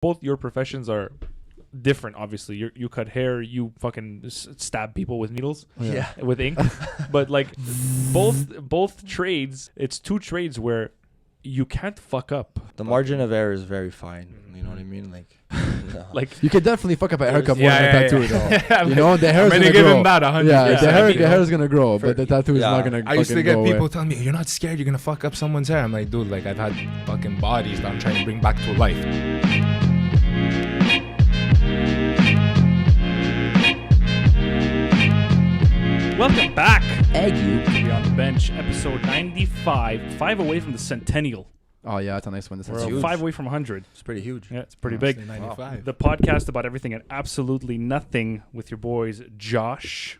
both your professions are different. Obviously, you cut hair, you fucking stab people with needles, with ink. But like both trades, it's two trades where you can't fuck up. The margin of error is very fine. You know what I mean? Like, like you can definitely fuck up a haircut more than a tattoo. Yeah. You know, the hair is gonna give grow. him that 100. Yeah, the hair is gonna grow, but the tattoo is not gonna. I used to get go people away. telling me, "You're not scared? You're gonna fuck up someone's hair." I'm like, dude, like I've had fucking bodies that I'm trying to bring back to life. welcome back. Aggie. To Be on the Bench, episode 95, 5 away from the centennial. Oh yeah, that's a nice one. This is huge. 5 away from 100. it's pretty huge. Yeah, it's pretty big. 95. The podcast about everything and absolutely nothing with your boys Josh,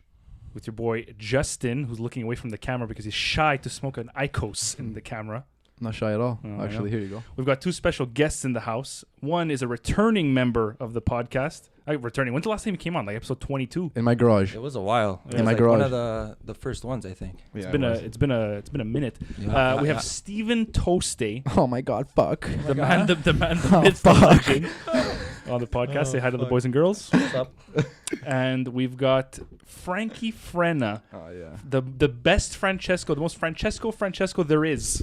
with your boy Justin, who's looking away from the camera because he's shy to smoke an IQOS in the camera. Not shy at all. Oh, Actually, here you go. We've got two special guests in the house. One is a returning member of the podcast. Returning. When's the last time he came on? Like episode 22. In my garage. It was a while. In It was my like garage. one of the first ones, I think. It's been a minute. Yeah. We have Stephen Toste, Oh my god, fuck. the man, the Oh, myth, the fuck. legend, on the podcast. Say hi to the boys and girls. What's up? And we've got Franky Frenna, Oh yeah. the best Francesco, the most Francesco there is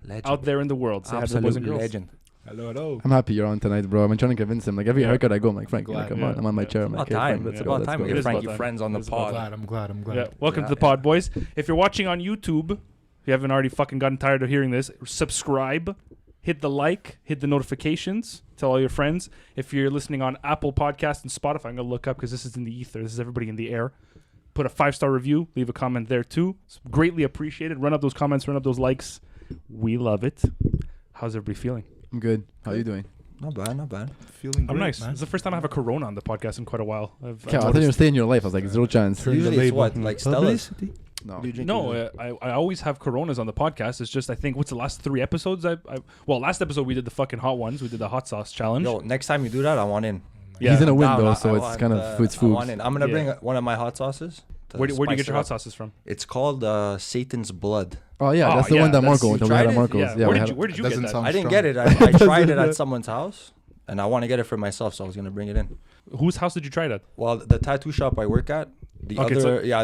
Legend. out there in the world. Say hi to the boys and Absolutely girls. legend. Hello. I'm happy you're on tonight, bro. I've been trying to convince him. Like every haircut I go, I'm like, Frank, glad, come on. I'm on my chair. I'm About like, hey, Frank, time. let's It's go. about Let's time go. we It get is about Frankie time. friends on the It is about pod. I'm glad. Yeah, welcome Yeah, to the pod, boys. If you're watching on YouTube, if you haven't already fucking gotten tired of hearing this, subscribe, hit the like, hit the notifications, tell all your friends. If you're listening on Apple Podcasts and Spotify, I'm going to look up because this is in the ether. This is everybody in the air. Put a 5-star review, leave a comment there too. It's greatly appreciated. Run up those comments, run up those likes. We love it. How's everybody feeling? I'm good. How are you doing? Not bad, not bad. Feeling I'm great, nice. man. It's the first time I have a Corona on the podcast in quite a while. I've Okay, I thought you were noticed- staying your life. I was like, zero chance. Usually it's what? Like Stella's? No. Do you drink No, usually? I always have Coronas on the podcast. It's just I think what's the last 3 episodes? Last episode we did the fucking hot ones. We did the hot sauce challenge. Yo, next time you do that, I want in. Yeah. He's in a win Down, though, I so it's want, kind of food's I food. want in. I'm gonna bring one of my hot sauces. to Where do you spice get your it hot up. sauces from? It's called Satan's Blood. Oh yeah, Oh, that's the yeah, one that that's- Marco you went to. We tried had at it? Marco's. Yeah. Yeah, Where we did had you get Doesn't that? sound I didn't strong. get it. I tried it at someone's house, and I want to get it for myself, so I was gonna bring it in. Whose house did you try it at? Well, the tattoo shop I work at, the Okay,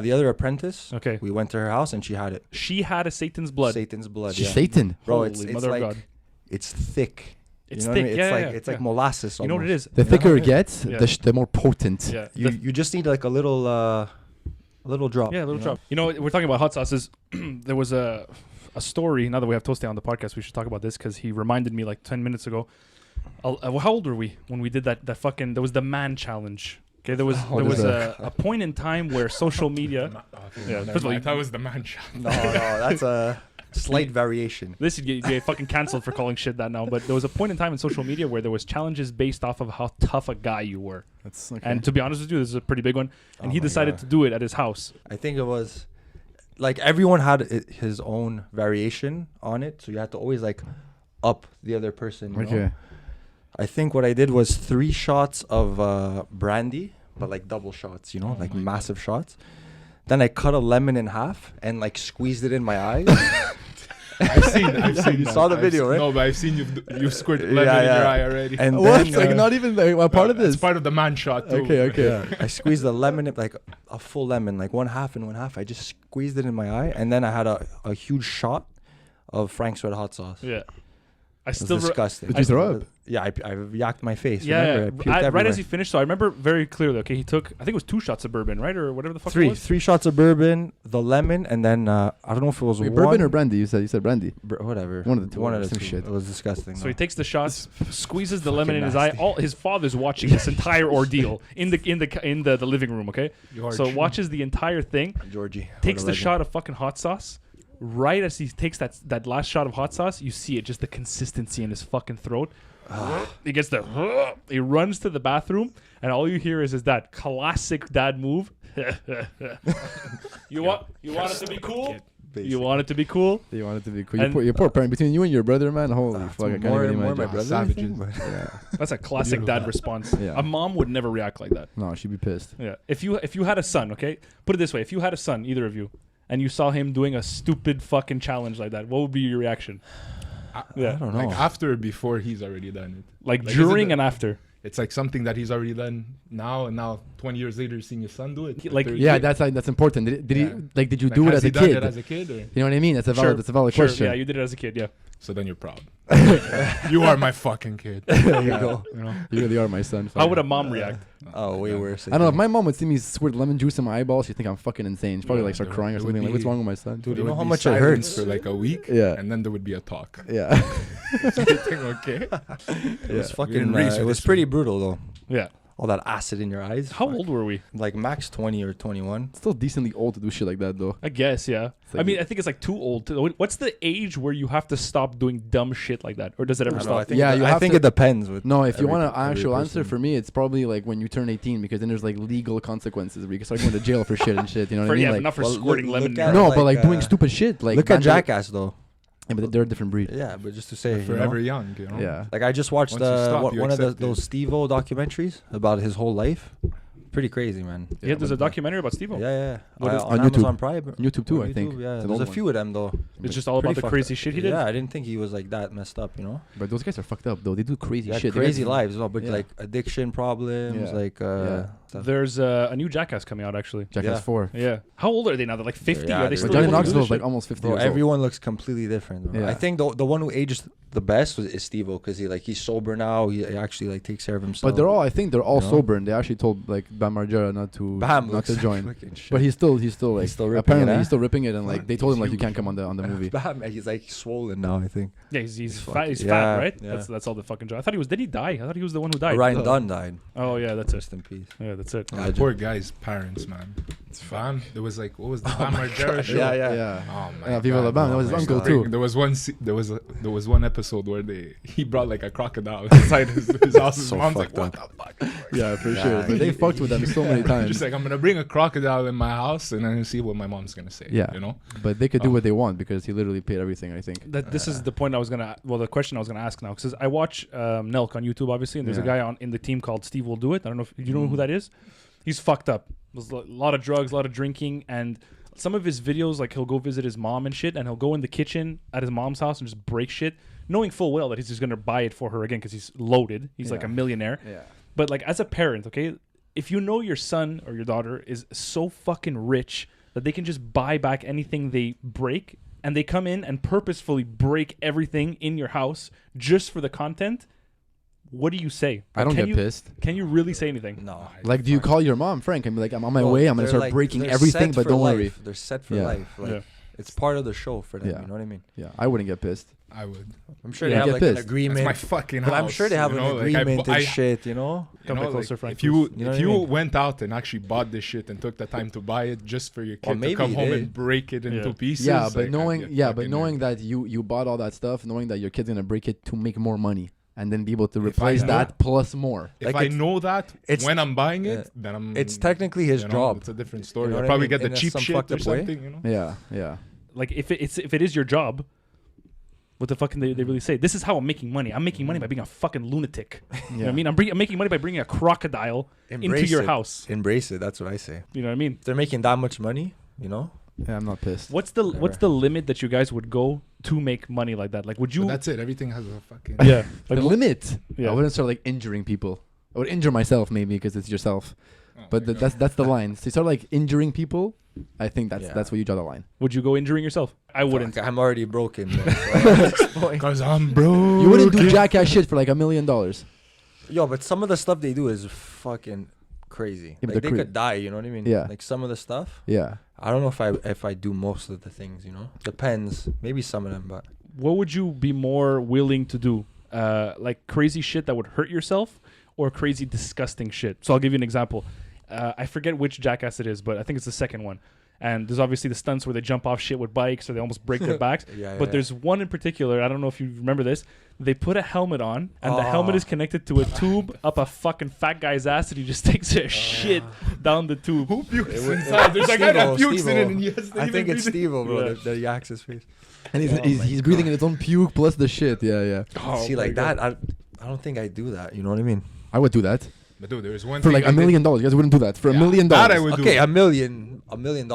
the other apprentice. Okay. We went to her house and she had it. She had a Satan's blood. Satan's blood. She's Yeah. Satan. Bro, Holy it's mother of like God. it's thick. It's you know thick. What I mean? Yeah, It's like yeah, it's like yeah. molasses. You know what it almost. is? The thicker it gets, Yeah. the more potent. Yeah. You just need like a little drop. Yeah, a little you know? drop. You know, we're talking about hot sauces. There was a story. Now that we have Toste on the podcast, we should talk about this because he reminded me like 10 minutes ago. How old were we when we did that fucking? There was the man challenge. Okay, there was is a point in time where social media. Yeah, first of all, that was the man shot. No, that's a slight variation. This you get fucking cancelled for calling shit that now. But there was a point in time in social media where there was challenges based off of how tough a guy you were. That's okay. And to be honest with you, this is a pretty big one. And Oh he my decided God. to do it at his house. I think it was like everyone had his own variation on it, so you had to always like up the other person. You know? Okay. I think what I did was 3 shots of brandy, but like double shots, you know, like massive shots. Then I cut a lemon in half and like squeezed it in my eye. I've seen. You that. saw the I've video, seen- right? No, but I've seen you squirt Yeah, lemon in your yeah. eye already. And What? then Like not even like, a part of this. It's part of the man shot too. Okay. I squeezed the lemon, like a full lemon, like one half and one half. I just squeezed it in my eye, and then I had a huge shot of Frank's Red Hot Sauce. Yeah. I It was still disgusting. Did you throw up? Yeah, I yacked my face. Yeah, Remember? I puked right everywhere. as he finished. So I remember very clearly. Okay, he took I think it was 2 shots of bourbon, right, or whatever the fuck it 3 was. 3 shots of bourbon, the lemon, and then I don't know if it was Wait, one bourbon or brandy? You said brandy. whatever. One of the two, One of the some two. shit. It was disgusting. So though. he takes the shots, squeezes the Fucking lemon in his eye. nasty. All his father's watching this entire ordeal in the living room. Okay, George. so watches the entire thing. Georgie Takes what a the legend. shot of fucking hot sauce. Right as he takes that last shot of hot sauce, you see it, just the consistency in his fucking throat. He gets the. He runs to the bathroom, and all you hear is that classic dad move. You want it to be cool. You want it to be cool. You want it to be cool. And- Your poor parent. Between you and your brother, man. Holy fuck! I can't more even my imagine. brother. I Savages. think, but- Yeah. That's a classic dad response. Yeah. A mom would never react like that. No, she'd be pissed. Yeah. If you had a son, okay, put it this way: if you had a son, either of you, and you saw him doing a stupid fucking challenge like that, what would be your reaction? Yeah. I don't know. Like after or before he's already done it. Like Like, during is it and after. It's like something that he's already done now, and now 20 years later, you're seeing your son do it. Like, Yeah, that's important. Did Yeah. he like? Did you Like, do it has as he a done kid? it as a kid, or? You know what I mean? That's a Sure. valid. That's a valid Sure, question. yeah, you did it as a kid, yeah. So then you're proud. You are my fucking kid. There you go. You know? You really are my son. How would a mom react? Oh, way worse. I don't know. If my mom would see me squirt lemon juice in my eyeballs, she'd think I'm fucking insane. She'd probably Yeah, like start there- crying or there would something. Like, what's be- wrong with my son? Dude, There you know would how be much it silence hurts? for like a week, Yeah. and then there would be a talk. Yeah. Is everything okay? It was Yeah. fucking. raised It with was this pretty one. brutal though. Yeah. All that acid in your eyes. How old were we? Like max 20 or 21. Still decently old to do shit like that though. I guess, yeah. like- I mean, I think it's like too old. What's the age where you have to stop doing dumb shit like that? Or does it I ever don't know, I stop? think Yeah, it, you I have think to- it depends. With No, if you every- want an every actual answer, person. for me, it's probably like when you turn 18, because then there's like legal consequences where you can start going to jail for shit and shit. You know what I mean? yeah, Like, but not for well, squirting look lemon. at- no, like, but like doing uh, stupid shit. Like look at vandal- Jackass though. Yeah, but they're a different breed. Yeah, but just to say, you Forever know, young, you know? Yeah. like I just watched Once you stop, you one of accept it. those Steve-O documentaries about his whole life. Pretty crazy, man. Yeah, there's a but- documentary about Steve-O. Yeah. What is- on on YouTube. Amazon Prime. YouTube too, On I think. YouTube, Yeah, It's an there's old a one. few of them though. It's just all about Pretty the fucked crazy up. shit he did. Yeah, I didn't think he was like that messed up, you know. But those guys are fucked up though. They do crazy Yeah, shit. They crazy guys- lives, well, but Yeah. like addiction problems, Yeah. like Yeah. stuff. There's a new Jackass coming out, actually. Jackass Yeah. 4. Yeah. How old are they now? They're like 50? Yeah, Are they they're still But Johnny able to do this Knoxville's like shit? almost 50 Bro, years old. everyone looks completely different. Bro. Yeah. I think the one who aged the best is Steve-O because he's sober now. He actually like takes care of himself. But they're all, I think they're all You know? sober, and they actually told like Bam Margera not to looks join. fucking shit. But he's still like He's still ripping apparently it, he's eh? still ripping it, and like they told him like you Huge. can't come on the movie. Bam, he's like swollen now. I think Yeah, he's fat. fucking- He's yeah, fat, right? yeah. That's all the fucking joke. I thought he was. Did he die? I thought he was the one who died. Ryan Dunn died. Oh yeah, that's it. Rest in peace. Yeah, that's it. Yeah, Poor guy's parents, man. Bam, there was like, what was the Bam Margera show? Yeah. Oh my Yeah, Viva God. la Bam. That was Oh his my uncle God. too. There was one. There was one episode where he brought like a crocodile inside his house. His So mom's like, fucked "What up. the fuck?" Yeah, for Yeah, sure. But they fucked with them so many times. Just like, I'm gonna bring a crocodile in my house and then see what my mom's gonna say. Yeah. You know. But they could do Oh. what they want because he literally paid everything. I think. That this is the point I was gonna. Well, the question I was gonna ask now, because I watch Nelk on YouTube, obviously, and there's a Yeah. guy in the team called Steve Will Do It. I don't know if you know who that is. He's fucked up. There's a lot of drugs, a lot of drinking, and some of his videos, like he'll go visit his mom and shit, and he'll go in the kitchen at his mom's house and just break shit, knowing full well that he's just gonna buy it for her again because he's loaded. He's like Yeah. a millionaire. Yeah. But like as a parent, okay, if you know your son or your daughter is so fucking rich that they can just buy back anything they break, and they come in and purposefully break everything in your house just for the content, what do you say? I don't Can get you, pissed. Can you really say anything? No. Like, do you call your mom, Frank, and be like, I'm on my Bro, way. I'm gonna they're start like- breaking they're everything, set but for don't life. worry. They're set for Yeah. life. Like Yeah. it's part of the show for them. Yeah. You know what I mean? Yeah, I wouldn't get pissed. I would. I'm sure Yeah. they have Get like an pissed. agreement. It's my fucking but house. I'm sure they have you an know? Like, agreement and I- shit. You know? Come you a bit know, closer, like, Frank. if you You know what if I you mean? went out and actually bought this shit and took the time to buy it just for your Or kid to maybe come he home did. and break it into Yeah. pieces. Yeah, but like, I'd knowing get but fucking knowing mad. that you bought all that stuff, knowing that your kid's gonna break it to make more money, and then be able to If I replace know- that plus more. If like I it's- know that it's- when I'm buying it, yeah. then I'm. It's technically his you know, job. It's a different story. know I'll what I probably mean? get the In cheap some shit fucked or up way. something. You know. Yeah. Like if it is your job, what the fuck can they really say? This is how I'm making money. I'm making money by being a fucking lunatic. You know what I mean? I'm making money by bringing a crocodile into Embrace your it. house. Embrace it. That's what I say. You know what I mean? If they're making that much money, you know? Yeah, I'm not pissed. What's the limit that you guys would go to make money like that? Like, would you? But that's it. Everything has a fucking. yeah. The Like, limit. Yeah. I wouldn't start like injuring people. I would injure myself maybe because it's yourself. Oh But my God. that's the line. So you start like injuring people. I think that's Yeah. where you draw the line. would you go injuring yourself? I wouldn't. Fuck, I'm already broken. Man, so at this point- Cause I'm broke. You wouldn't do jackass shit for like $1 million. Yo, but some of the stuff they do is fucking crazy. but Like they're they could die. You know what I mean? Yeah. Like some of the stuff. Yeah. I don't know if I do most of the things. You know, depends. Maybe some of them, but What would you be more willing to do? Like crazy shit that would hurt yourself, or crazy disgusting shit? So I'll give you an example. I forget which jackass it is, but I think it's the second one. And there's obviously the stunts where they jump off shit with bikes or they almost break their backs. yeah. But there's one in particular, I don't know if you remember this. They put a helmet on, and the helmet is connected to a tube up a fucking fat guy's ass, and he just takes a shit down the tube. Who pukes It would- inside? There's a guy that Steve-O, pukes in it, Steve-O. and yes, I think it's Steve-O, bro. Yeah. The yaks his face. And Oh he's my breathing in God. his own puke plus the shit. Yeah. Oh See, my like God. that, I don't think I do that. You know what I mean? I would do that. But dude, there was one For thing like I $1 did- million. You guys wouldn't do that for $1 million. That I would do. Okay, $1 million,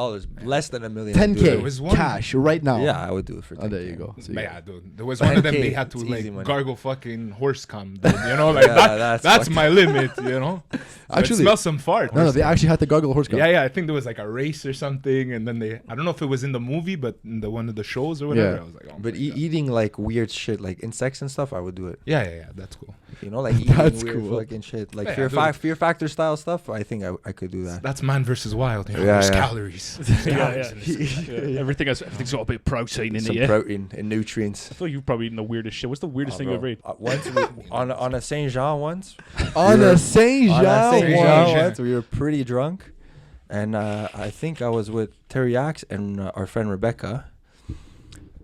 less than $1 million. I'd do 10K it. was one- cash right now. Yeah, I would do it for 10K. Oh, there you go. So, But yeah. yeah, dude. There was one of them. 10K, They had to it's like easy money. gargle fucking horse cum. Dude, you know, like Yeah, that's fucking- my limit. You know. Actually- smell some fart. No, they actually had to gargle horse cum. Yeah. I think there was like a race or something, and then I don't know if it was in the movie, but in one of the shows or whatever. Yeah. I was like, oh But my God. eating like weird shit, like insects and stuff, I would do it. Yeah, that's cool. You know, like eating That's weird cool. fucking shit, like Yeah, fear factor style stuff. I think I could do that. That's man versus wild. You know, Yeah, there's yeah. calories. There's calories in this. Yeah, everything's got a bit of protein in Some it. Yeah. protein and nutrients. I feel like you've probably eaten the weirdest shit. What's the weirdest thing you ever ate? Once on a Saint Jean once. On We were- a Saint On a Jean Saint one. Jean Yeah. once, we were pretty drunk, and I think I was with Terry Axe and our friend Rebecca,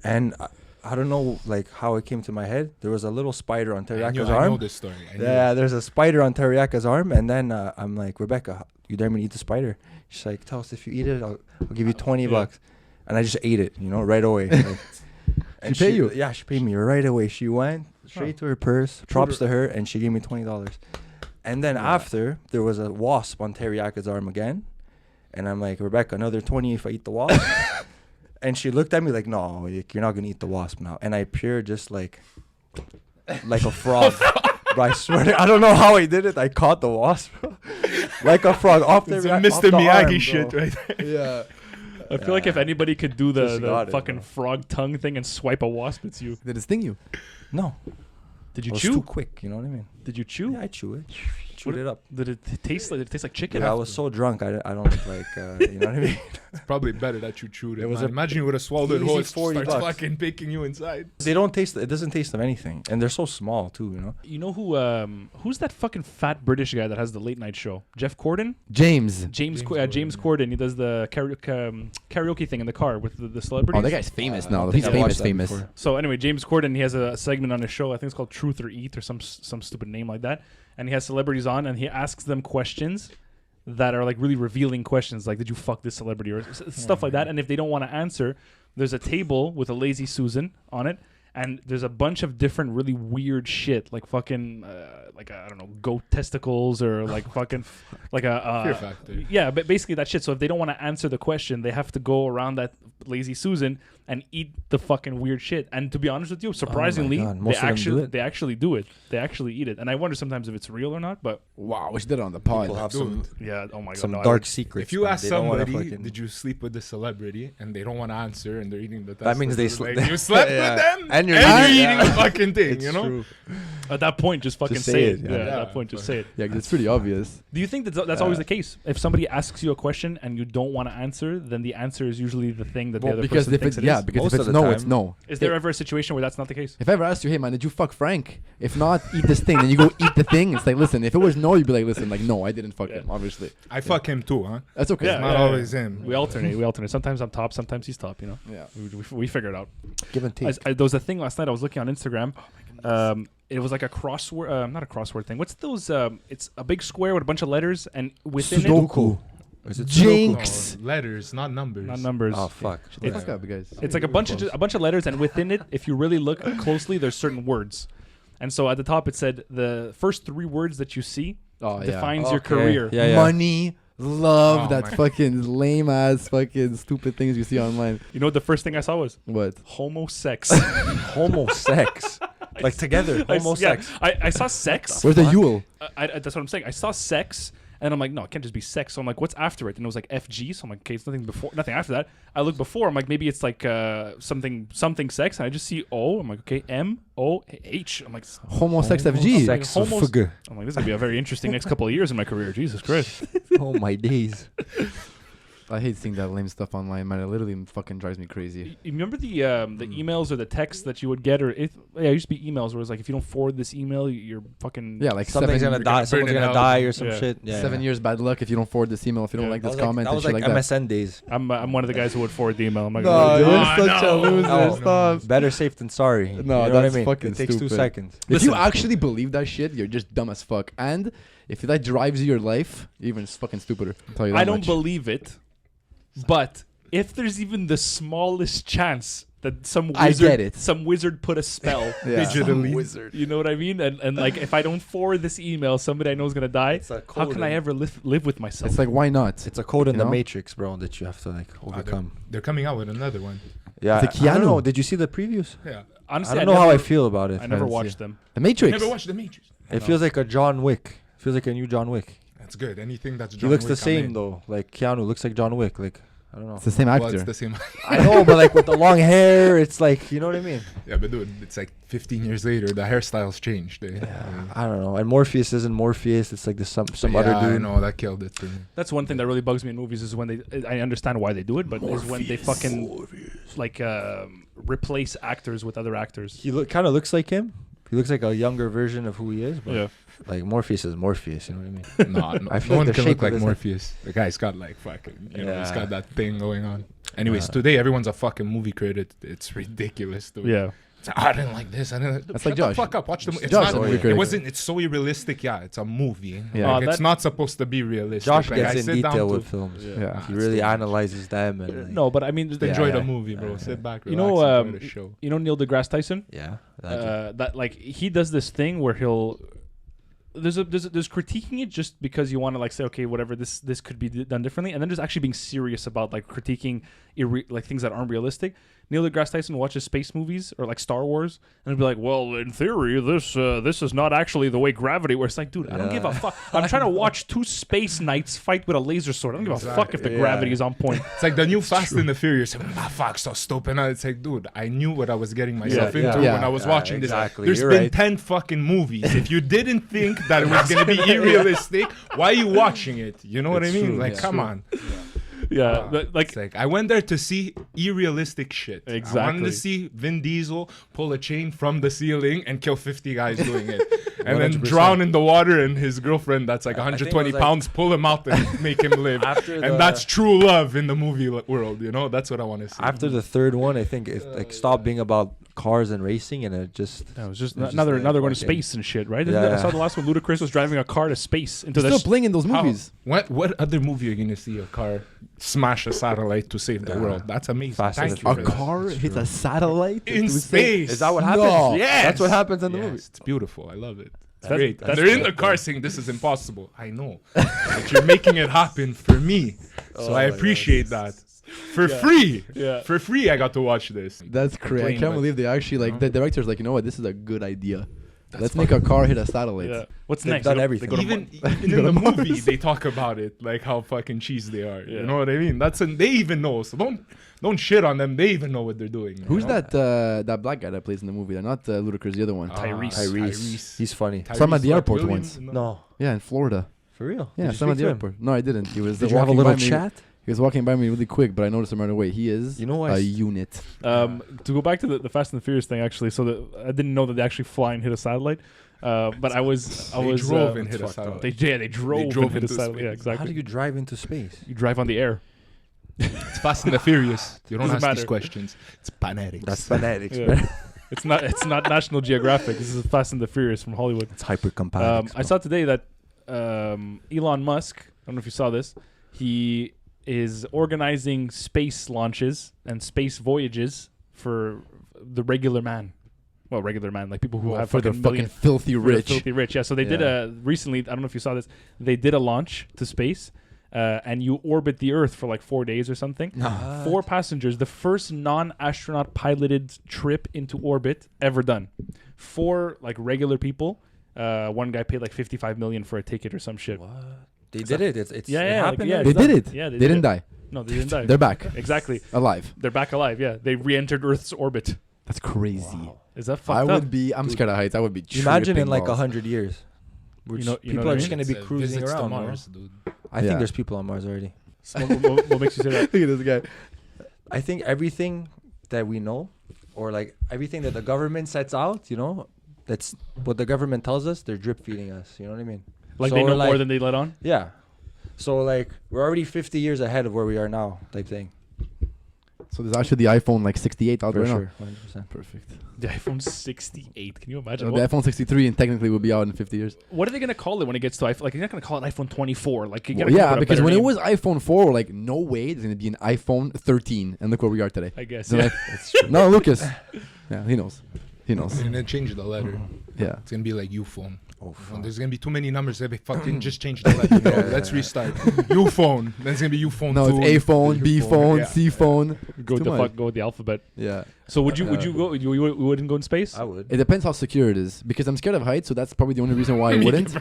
and I don't know like how it came to my head. There was a little spider on I know Teriyaka's arm. this story. I knew Yeah, there's a spider on Teriyaka's arm, and then I'm like, Rebecca, you dare me to eat the spider? She's like, tell us if you eat it, I'll give you $20. And I just ate it, you know, right away. Like, and She pay you? Yeah, she paid me right away. She went straight to her purse, props to her, and she gave me $20. And then after, there was a wasp on Teriyaka's arm again, and I'm like, Rebecca, another 20 if I eat the wasp. And she looked at me like, no, like, you're not gonna eat the wasp now. And I peered just like a frog. But I swear, I don't know how I did it. I caught the wasp, like a frog off the It's a off Mr. the Miyagi arm, shit bro. right there. Yeah. I feel like if anybody could do the Just got it, fucking bro. frog tongue thing and swipe a wasp, it's you. Did it sting you? No, Did it you was chew? too quick. You know what I mean? Did you chew? Yeah, I chew it. Chewed it up. Did it taste like? Did it taste like chicken? Yeah, I was so drunk. I don't like. You know what I mean? It's probably better that you chewed it. It was Man. a Imagine you would have swallowed it easy whole. It $40 starts fucking baking you inside. They don't taste. It doesn't taste of anything, and they're so small too. You know. You know who's that fucking fat British guy that has the late night show? Jeff Corden? James. James James Corden. He does the karaoke thing in the car with the celebrities. Oh, that guy's famous I now. don't He's think I've watched famous. that before. So anyway, James Corden, he has a segment on his show. I think it's called Truth or Eat or some stupid name like that. And he has celebrities on, and he asks them questions that are like really revealing questions, like did you fuck this celebrity or stuff like that. And if they don't want to answer, there's a table with a lazy Susan on it, and there's a bunch of different really weird shit, like fucking like I don't know, goat testicles or like fucking like a Fear factor. yeah, but basically that shit. So if they don't want to answer the question, they have to go around that lazy Susan and eat the fucking weird shit. And to be honest with you, surprisingly, God, most of them do it. they actually do it. They actually eat it. And I wonder sometimes if it's real or not. But Wow, we should did it on the pod. People have some yeah, oh my god, some no, I dark would- secrets. If you man. ask They don't wanna somebody, fucking- did you sleep with the celebrity, and they don't want to answer, and they're eating the That means they testicles, slept. like, you slept Yeah. with them, And you're eating eating- the fucking thing. It's you know. true. At that point, just fucking Just say say it. it, Yeah, yeah. at that point, just say it. Yeah, 'cause it's pretty obvious. Do you think that's always the case? If somebody asks you a question and you don't want to answer, then the answer is usually the thing that the other Because person if thinks it's it is? yeah, because Most if of it's the no, it's time. no. Is there ever a situation where that's not the case? If I ever asked you, hey man, did you fuck Frank? If not, eat this thing. Then you go eat the thing. It's like, listen, if it was no, you'd be like, listen, like no, I didn't fuck Yeah. him. Obviously, I fuck him too, huh? that's okay. Yeah, Not always him. We alternate. We alternate. Sometimes I'm top. Sometimes he's top. You know, Yeah. we figure it out. Give and take. There was a thing last night. I was looking on Instagram. It was like a crossword, not a crossword thing. What's those? It's a big square with a bunch of letters, and within Sudoku. Is it Jinx. No, letters, not numbers. it, not numbers. Oh fuck. Shut the fuck up, guys. It's like a bunch of letters, and within it, if you really look closely, there's certain words. And so at the top, it said the first 3 words that you see Oh yeah. defines your Okay. career. Yeah, yeah. Money, love, Oh, that my- fucking lame ass fucking stupid things you see online. You know what the first thing I saw was What? homosex. Homosex. Like together. Homosex. I saw sex. Where's the Yule? That's what I'm saying. I saw sex, and I'm like, no, it can't just be sex. So I'm like, what's after it? And it was like FG. So I'm like, okay, it's nothing after that. I look before. I'm like, maybe it's like something sex. And I just see O. I'm like, okay, MOH. I'm like, Homosex FG. Sex. Homos- Fug. I'm like, this is gonna be a very interesting next couple of years in my career. Jesus Christ. Oh my days. I hate seeing that lame stuff online, man. It literally fucking drives me crazy. You remember the emails or the texts that you would get, or it used to be emails where it was like, if you don't forward this email, you're fucking Yeah, like Something's seven, gonna die. Someone's burn it gonna out. die or some Yeah. shit. Yeah. 7 years bad luck if you don't forward this email, if you don't Yeah. like That this was like, comment that and was shit like like that. MSN days. I'm one of the guys who would forward the email. I'm not No, gonna you're lie. such a loser. No. Stop. Better safe than sorry. No, You know what that's I mean? fucking It takes 2 stupid. seconds. If Listen. you actually believe that shit, you're just dumb as fuck. And if that drives you your life, you're even fucking stupider. I'll tell you that I don't much. believe it, but if there's even the smallest chance that some I wizard, get it. some wizard put a spell. Yeah. Digitally. Wizard. You know what I mean? And like, if I don't forward this email, somebody I know is gonna die. It's a How code can I in- ever live with myself? It's like, why not? It's a code in You the know? Matrix, bro, that you have to like Wow, overcome. they're coming out with another one. Yeah, The I don't Keanu. know. Did you see the previews? Yeah. Honestly, I don't know how I feel about it. I never didn't see watched it. them. The Matrix. Never watched The Matrix. It feels like a John Wick. Feels like a new John Wick. That's good. Anything that's He John looks Wick, the I'm same in. though. Like Keanu looks like John Wick. Like I don't know. It's the same Well, actor. it's the same. I know, but like with the long hair, it's like you know what I mean. Yeah, but dude, it's like 15 years later, the hairstyle's changed. Eh? I don't know. And Morpheus isn't Morpheus. It's like this some Yeah, other I dude. know that killed it for me. That's one thing that really bugs me in movies is when they. I understand why they do it, but is when they fucking like replace actors with other actors. He kind of looks like him. He looks like a younger version of who he is. But Yeah. like Morpheus is Morpheus. You know what I mean? No, I feel no like one the can shape look of like his- Morpheus. The guy's got like fucking, you know, he's Yeah. got that thing going on. Anyways, today everyone's a fucking movie critic. It's ridiculous, dude. Yeah. It's like, I didn't like this. I didn't. That's Shut like the Josh. fuck up. Watch the movie. It's Josh, not. the movie It critic. wasn't. It's so realistic. Yeah, it's a movie. Yeah. Like, that- it's not supposed to be realistic. Josh like, gets I in sit down detail to with films. Yeah. He it's really too much. analyzes them and like, No, but I mean, Just Yeah, enjoy yeah. the movie, bro. Sit back, you relax, know, enjoy the show. Neil deGrasse Tyson. yeah. That like he does this thing where he'll there's critiquing it just because you want to like say okay whatever this could be done differently, and then there's actually being serious about like critiquing like things that aren't realistic. Neil deGrasse Tyson watches space movies or like Star Wars and he'll be like, well, in theory this is not actually the way gravity works. It's like, dude, I don't give a fuck. I'm trying to watch two space knights fight with a laser sword. I don't give a fuck if the gravity is on point. It's like the new Fast and the Furious. Fuck, so stupid. And it's like, dude, I knew what I was getting myself into when I was watching exactly. this. There's You're been right. 10 fucking movies. If you didn't think that it was going to be unrealistic, why are you watching it? You know what I It's mean? true, Like, it's come true. on. Yeah, like It's like, I went there to see unrealistic shit. I wanted Exactly. to see Vin Diesel pull a chain from the ceiling and kill 50 guys doing it. And then 100%. drown in the water and his girlfriend that's like I think it 120 was like- pounds pull him out and make him live. After And the- that's true love in the movie world, you know? That's what I want to see. After the third one, I think it like stopped being about cars and racing, and it just it was just It's just another like going to fucking- space and shit, right? Yeah. I saw the last one. Ludacris was driving a car to space into Still the. playing in those How? movies. What other movie are you gonna see a car smash a satellite to save the Yeah. world? That's amazing. Fast and Thank the you A for Furious. that. car That's hits true. a satellite In to space. is that what No. happens? Yes. That's what happens in the Yes, movie. it's beautiful. I love it. It's That- great. that's And they're in good. the car saying this is impossible. I know, but you're making it happen for me, so Oh I my God. appreciate that. For free, Yeah. for free, I got to watch this. That's crazy. I playing, can't but- believe they actually like the director's like, you know what, this is a good idea. Let's make a car hit a satellite. Yeah. What's They've next? done They go- everything. They go to Even, Mar- even in the movie, they talk about it, like how fucking cheese they are. Yeah. You know what I mean? They even know. So don't shit on them. They even know what they're doing. you Who's know? that black guy that plays in the movie? They're not Ludacris, the other one. Tyrese. He's funny. Saw him at the Tyrese airport Williams? once. No, Yeah, in Florida. for real. Yeah, Did you saw him at speak the to him? airport. No, I didn't. He was Did you have a walking little by me. chat? He was walking by me really quick, but I noticed him right away. He is You know what? a unit. To go back to the Fast and the Furious thing, actually, so I didn't know that they actually fly and hit a satellite. But I was They drove and hit a fucked up. satellite. They drove and hit a into satellite. space. Yeah, How exactly. do you drive into space? You drive on the air. It's Fast and the Furious. You don't Doesn't ask matter. these questions. It's phonetics. That's fanatics, Yeah. man. It's not National Geographic. This is Fast and the Furious from Hollywood. It's hyper compatible. I saw today that Elon Musk, I don't know if you saw this, he is organizing space launches and space voyages for the regular man. Well, regular man, like people who have for the fucking fucking million, filthy for the rich. filthy rich. Yeah, so they did Yeah. a recently. I don't know if you saw this. They did a launch to space, and you orbit the Earth for like 4 days or something. 4 passengers. The first non-astronaut piloted trip into orbit ever done. 4 like regular people. One guy paid like 55 million for a ticket or some shit. What? They did it. It's Yeah, it yeah, happened. yeah, They it's did done. it. Yeah, they didn't die. No, they didn't die. They're back, Exactly. alive. They're back alive. Yeah, they re-entered Earth's orbit. That's crazy. Is that I fucked up? would be. I'm scared of heights. I would be. Imagine in tripping like balls. 100 years. You know People what I are just mean? gonna be It's, cruising visits to around. Mars, dude. I Yeah. think there's people on Mars already. So what makes you say that? Look at this guy. I think everything that we know, or like everything that the government sets out, you know, that's what the government tells us. They're drip feeding us. You know what I mean? Like So they we're know more like- than they let on? Yeah. So like we're already 50 years ahead of where we are now, type thing. So there's actually the iPhone like 68 out For right sure, now. 100%. Perfect. The iPhone 68. Can you imagine? The iPhone 63 and technically will be out in 50 years. What are they gonna call it when it gets to iPhone? Like, you're not gonna call it iPhone 24. Like, you gotta Well, come up yeah, with a because better when it name. was iPhone 4, we're like, no way, there's gonna be an iPhone 13, and look where we are today. I guess. So Yeah. like, no, Lucas. Yeah, he knows. He knows. And then change the letter. Yeah. It's gonna be like U-phone. Oh, When there's gonna be too many numbers, they fucking just change the letter. No, let's restart. U-phone. Then it's gonna be U-phone. No, 2. it's A phone, B phone, Yeah. C phone. Go with Too the much. go with the alphabet. Yeah. So would you go? You wouldn't go in space? I would. It depends how secure it is, because I'm scared of heights, so that's probably the only reason why I wouldn't.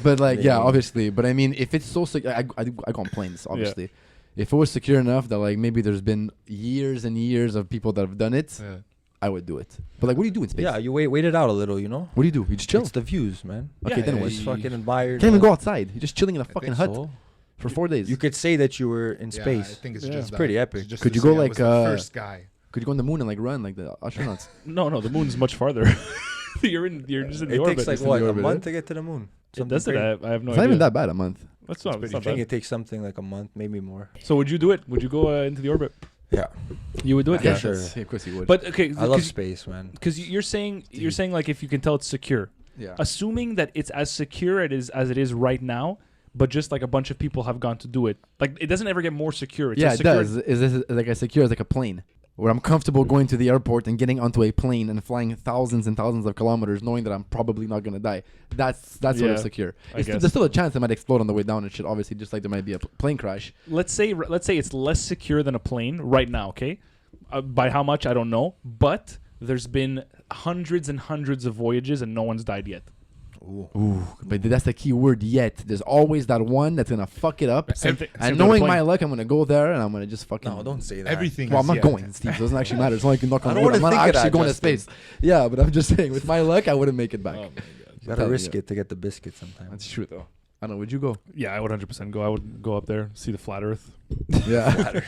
But like, yeah, Yeah. obviously. But I mean, if it's so secure, I go on planes, obviously. If it was secure enough that like maybe there's been years and years of people that have done it, Yeah. I would do it. But like, what do you do in space? Yeah, you wait it out a little, you know. What do you do? You just chill. It's the views, man. Okay, then yeah, what? Just fucking admire. You can't even go outside. You're just chilling in a fucking hut So. for 4 days. You could say that you were in Yeah, space. I think it's Yeah. just It's that. pretty epic. It's just Could to you go say I like, was the first guy? Could you go in the moon and like run like the astronauts? No, the moon's much farther. You're just in the It orbit. takes like It's in what the a orbit, month eh? to get to the moon. It does it? crazy. I have no It's idea. not even that bad, a month. That's not. I That's not think bad. it takes something like a month, maybe more. So would you do it? Would you go into the orbit? Yeah, You would do it. Yeah, Yeah. sure. Yeah, of course you would. But okay, I love space, man. because you're saying like if you can tell it's secure, yeah. assuming that it's as secure as it is right now, but just like a bunch of people have gone to do it. Like it doesn't ever get more secure. It's Yeah, as it secure does. Is this like as secure as like a plane? Where I'm comfortable going to the airport and getting onto a plane and flying thousands and thousands of kilometers, knowing that I'm probably not gonna die. That's sort Yeah, of secure. I guess. There's still a chance it might explode on the way down and shit. Obviously, just like there might be a plane crash. Let's say it's less secure than a plane right now. Okay, by how much I don't know, but there's been hundreds and hundreds of voyages and no one's died yet. Ooh, but that's the key word. Yet there's always that one that's gonna fuck it up. Same thing And with a knowing plane. my luck, I'm gonna go there and I'm gonna just fucking. No, don't say that. Everything. Well, is I'm not yet. going, Steve. It doesn't actually matter. It's not like you knock I on don't wood. I'm wanna not think of actually that, going Justin. to space. Yeah, but I'm just saying, with my luck, I wouldn't make it back. Oh my God. You gotta risk it to get the biscuit sometimes. That's true, though. I don't know. Would you go? Yeah, I would 100% go. I would go up there, see the flat Earth. Yeah.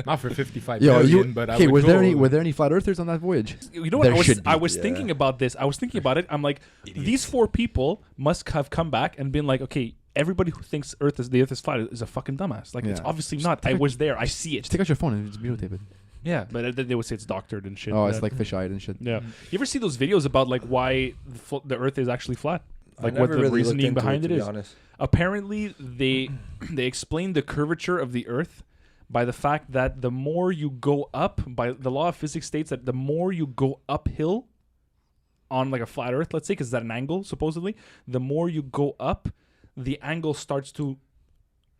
Not for 55 Yo, million, but I okay, would go. were there any flat earthers on that voyage? You know what? There I was should be, I was yeah. thinking about this. I was thinking about it. I'm like, these 4 people must have come back and been like, okay, everybody who thinks the Earth is flat is a fucking dumbass. Like, it's Yeah. obviously not. I was there. I see Just it. take out your phone and just videotape it. Yeah, but they would say it's doctored and shit. Oh, Yeah. it's like fish-eyed and shit. Yeah. You ever see those videos about like why the Earth is actually flat? Like I what never the really looked reasoning into behind to it be is? honest. Apparently, they explain the curvature of the Earth by the fact that the more you go up, by the law of physics states that the more you go uphill on like a flat Earth, let's say, because it's at an angle supposedly, the more you go up, the angle starts to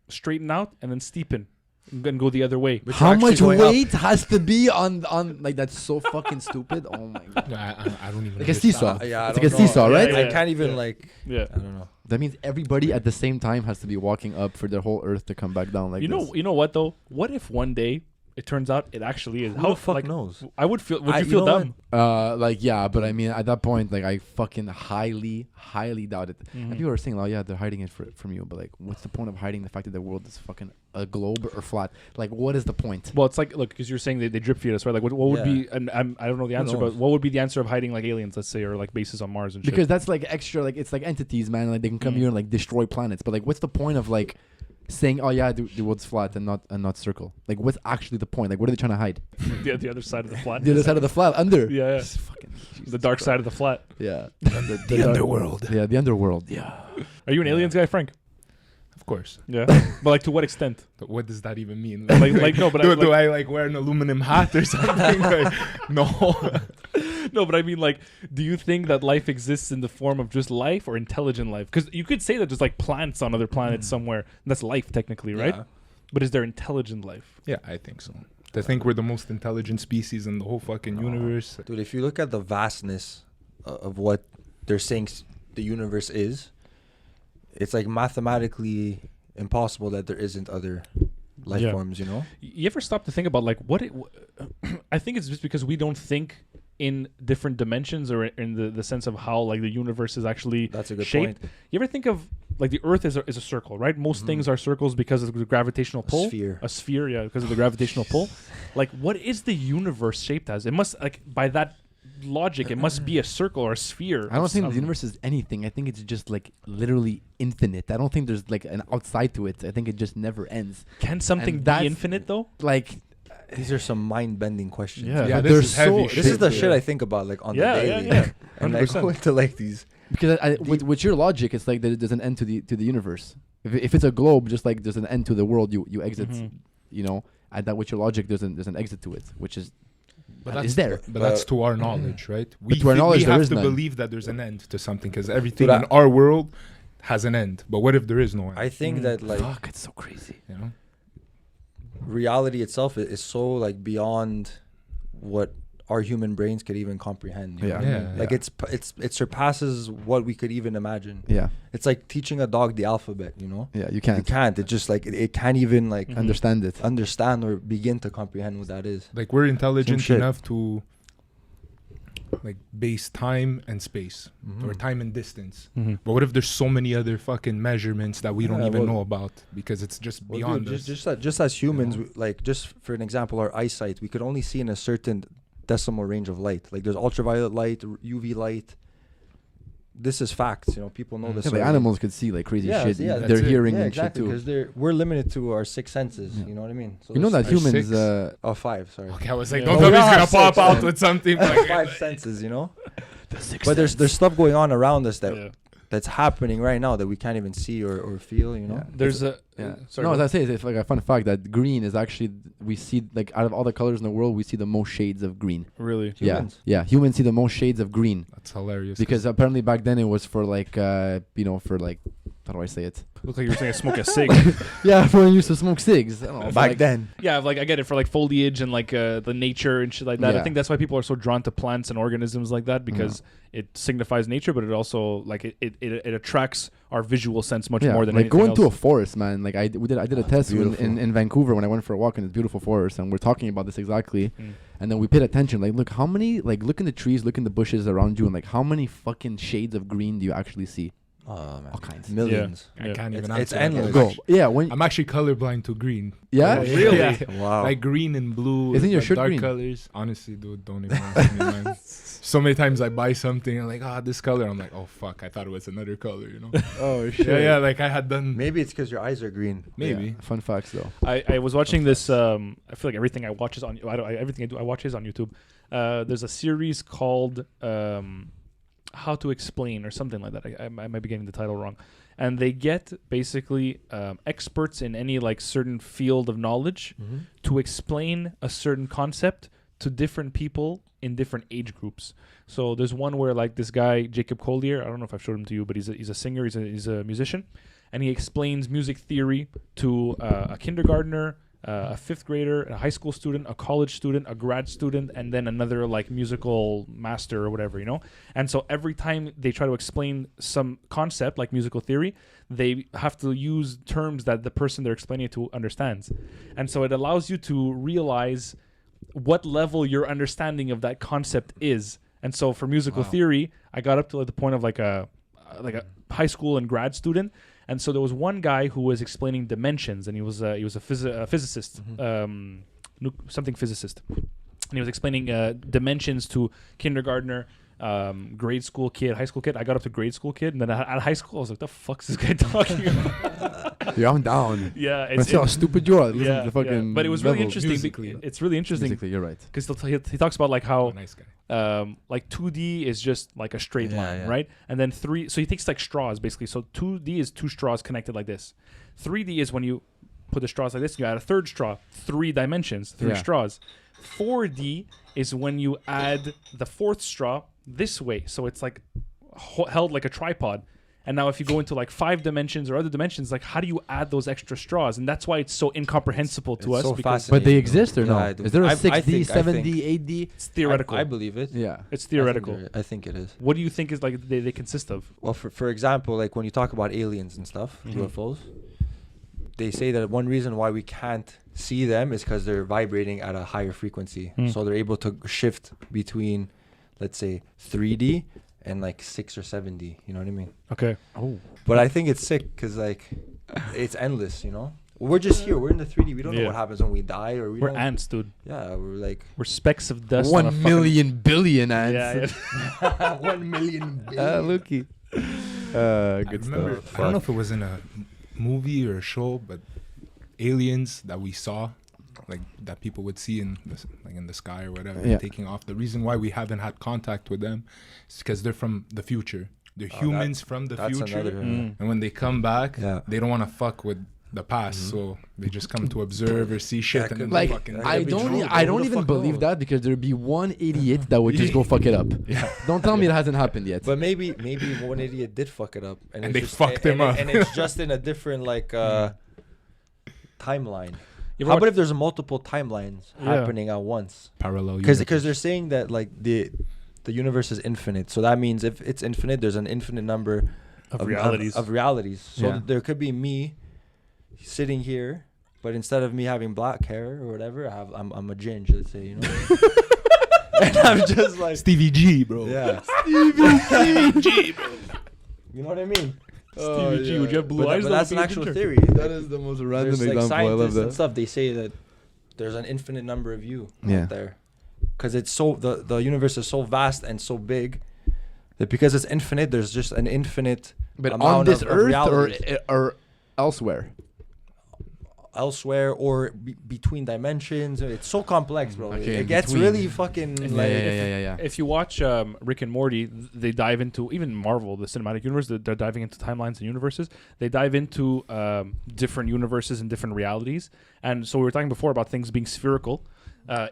straighten out and then steepen and go the other way. But How you're actually much going up. weight has to be on like that's so fucking stupid. Oh my god. I don't even Like a seesaw. understand. Yeah, I It's don't like a seesaw, know. right? Yeah, I can't even yeah. like. Yeah. I don't know. That means everybody at the same time has to be walking up for their whole Earth to come back down like You this. know what though? What if one day it turns out it actually is? Who the fuck like, knows? I would feel. Would I- you you feel know dumb? Like yeah, but I mean at that point, like I fucking highly doubt it. Mhm. And people are saying, "Oh yeah, they're hiding it from you," but like, what's the point of hiding the fact that the world is fucking a globe or flat? Like, what is the point? Well, it's like, look, because you're saying they drip feed us, right? Like, what would Yeah. be? And I don't know the Who answer, knows? but what would be the answer of hiding like aliens, let's say, or like bases on Mars and shit? Because that's like extra, like it's like entities, man. Like they can come Mm. here and like destroy planets. But like, what's the point of like saying, "Oh yeah, the world's flat and not circle"? Like, what's actually the point? Like, what are they trying to hide? the other side of the flat. The other side of the flat, under. Yeah, yeah. Just fucking The dark side of the flat. Yeah. The underworld. Yeah, the underworld. Yeah. Are you an aliens guy, Frank? Of course. Yeah. But like, to what extent? But what does that even mean? Like no, but do I like wear an aluminum hat or something? Like, no. No, but I mean, like, do you think that life exists in the form of just life or intelligent life? Because you could say that there's like plants on other planets somewhere. And that's life, technically, right? Yeah. But is there intelligent life? Yeah, I think so. I think we're the most intelligent species in the whole fucking universe. Dude, if you look at the vastness of what they're saying the universe is, it's like mathematically impossible that there isn't other life Yeah. forms, you know? You ever stop to think about like what it? I think it's just because we don't think in different dimensions or in the sense of how like the universe is actually That's a good shaped. point. You ever think of like the Earth is a circle, right? Most things are circles because of the gravitational pull. Sphere. A sphere, yeah, because of the gravitational pull. Like, what is the universe shaped as? It must, like, by that logic, it must be a circle or a sphere. I don't of think the some- universe is anything. I think it's just like literally infinite. I don't think there's like an outside to it. I think it just never ends. Can something and be that's- infinite though? Like, These are some mind-bending questions. Yeah. Yeah, But this they're is heavy so- This is the shit. shit I think about like on Yeah, the yeah, daily. yeah. And I 100%. go into like these. Because with your logic, it's like there's an end to the universe. If it's a globe, just like there's an end to the world, you exit. Mhm. You know, and that with your logic, there's an exit to it, which is But that that's is there. But that's to our knowledge, right? to our knowledge, we there have is to none. believe that there's an end to something because everything Dude, in our world has an end. But what if there is no end? I think that like Fuck, it's so crazy. you know? reality itself is so like beyond what our human brains could even comprehend. You know Yeah. what I mean? Yeah, Like yeah. it surpasses what we could even imagine. Yeah, It's like teaching a dog the alphabet. You know, yeah, you you can't can't. It just like it can't even like Mhm. understand it. understand or begin to comprehend what that is. Like we're intelligent shit. enough to like base time and space or Mhm. time and distance. Mhm. But what if there's so many other fucking measurements that we don't Yeah, even well- know about because it's just Well, beyond dude, us? just as humans, know? like just for an example, our eyesight, we could only see in a certain decimal range of light. Like there's ultraviolet light, UV light. This is facts, you know. People know Mm. this. Yeah, but already. animals could see like crazy Yeah, shit. yeah, that's They're it. hearing Yeah, and exactly. shit too. Because we're limited to our 6 senses. Yeah. You know what I mean? So You know there's that There's humans. six. 5. Sorry. Okay, I was like, Yeah. don't Oh, tell me we he's all gonna have pop six, out man. with something. Like, 5 senses. You know. The sixth But there's sense. stuff going on around us that Yeah. that's happening right now that we can't even see or feel. You know. Yeah. There's a Yeah. sorry. No, go as ahead. I say, it's like a fun fact that green is actually we see like out of all the colors in the world, we see the most shades of green. Really. Humans. Yeah, humans see the most shades of green that's hilarious. because apparently back then it was for like for like how do I say it? Look like you were saying smoke a cig. Yeah, for when you used to smoke cigs. I don't know, for Back like- then. Yeah, like I get it for like foliage and like the nature and shit like that. I Yeah. think that's why people are so drawn to plants and organisms like that because it signifies nature, but it also like it attracts our visual sense much Yeah, more than like anything going else. to a forest, man. Like I did a Oh, it's test beautiful. in Vancouver when I went for a walk in this beautiful forest, and we're talking about this exactly. Mm. And then we paid attention, like look how many, like look in the trees, look in the bushes around you, and like how many fucking shades of green do you actually see? Oh man. All kinds. Millions. I Yeah. can't even It's answer that endless. question. Go. Yeah, when I'm actually colorblind to green. yeah, Oh, really? Yeah. Wow. Like green and blue. Isn't your like shirt dark green? colors? Honestly, dude, don't even ask me, man. So many times I buy something and like, this color. I'm like, oh fuck, I thought it was another color, you know? Oh shit. yeah, like I had done Maybe it's because your eyes are green. maybe. Yeah, fun facts though. I was watching this. I feel like everything I watch is on. Everything I do, I watch is on YouTube. There's a series called How to Explain or something like that. I might be getting the title wrong. And they get basically experts in any like certain field of knowledge Mm-hmm. to explain a certain concept to different people in different age groups. So there's one where like this guy Jacob Collier, I don't know if I've showed him to you, but he's a singer, he's a musician, and he explains music theory to a kindergartner, a fifth grader, a high school student, a college student, a grad student, and then another like musical master or whatever, you know? And so every time they try to explain some concept like musical theory, they have to use terms that the person they're explaining it to understands. And so it allows you to realize what level your understanding of that concept is. And so for musical Wow. theory, I got up to the point of like a high school and grad student. And so there was one guy who was explaining dimensions, and he was a physicist, something physicist, and he was explaining dimensions to kindergartner, grade school kid, high school kid. I got up to grade school kid, and then at high school, I was like, "The fuck's this guy talking about?" Yeah, I'm down. Yeah, Let's see how stupid you are. Listen yeah, to the fucking yeah. But it was really levels. interesting. Musically. It's really interesting Musically, you're right. because he talks about like how Oh, nice guy. like 2D is just like a straight Yeah, line, yeah. right? And then so he takes like straws basically. So 2D is 2 straws connected like this. 3D is when you put the straws like this, you add a third straw, 3 dimensions, 3 Yeah. straws. 4D is when you add the 4th straw this way. So it's like held like a tripod. And now if you go into like 5 dimensions or other dimensions, like how do you add those extra straws? And that's why it's so incomprehensible to It's us. so because fascinating. But they exist or Yeah, no? I do. Is there a I 6D, think- 7D, 8D? it's theoretical. I believe it. Yeah. It's theoretical. I think it is. What do you think is like they consist of? Well, for example, like when you talk about aliens and stuff, Mhm. UFOs, they say that one reason why we can't see them is because they're vibrating at a higher frequency. Mm. So they're able to shift between, let's say, 3D and like 6 or 7D. You know what I mean? Okay. Oh. But I think it's sick because like it's endless. You know, we're just here. We're in the 3D. We don't know Yeah. what happens when we die, or We're don't. ants, dude. Yeah, we're like We're specks of dust. on a 1 fucking- million billion ants. Yeah, yeah. 1 million. Looky. I Good remember, stuff. I don't know if it was in a movie or a show, but aliens that we saw like that people would see in in the sky or whatever, Yeah. taking off. The reason why we haven't had contact with them is because they're from the future. They're humans from the that's future, another- and when they come back, Yeah. they don't want to fuck with the past, so they just come to observe or see shit, and then Like, they fucking. that I could be don't, true, I bro. don't Who the even fuck believe knows? that because there'd be one idiot that would just go fuck it up. Yeah. Don't tell me it hasn't happened yet. But maybe one idiot did fuck it up, And it's they just- fucked him up. and it's just in a different timeline. You ever How watch- about if there's multiple timelines Yeah. happening at once? Parallel. Because universe. they're saying that like the universe is infinite, so that means if it's infinite, there's an infinite number of realities. Of realities. So Yeah. there could be me sitting here, but instead of me having black hair or whatever, I'm a ginge, let's say, you know. And I'm just like Stevie G, bro. yeah. Stevie G, bro. You know what I mean? Stevie G, would you have blue But, eyes? but though, that's if an you actual were a theory. that is the most random There's like example. I love scientists and that. stuff. They say that there's an infinite number of you Yeah. out there, because it's so the universe is so vast and so big that because it's infinite, there's just an infinite But on amount this of earth realities. or elsewhere. Elsewhere or between dimensions. It's so complex, bro. Okay, It gets between. really fucking Yeah, like yeah. If you watch Rick and Morty, they dive into even Marvel, the cinematic universe. They're diving into timelines and universes. They dive into different universes and different realities. And so we were talking before about things being spherical.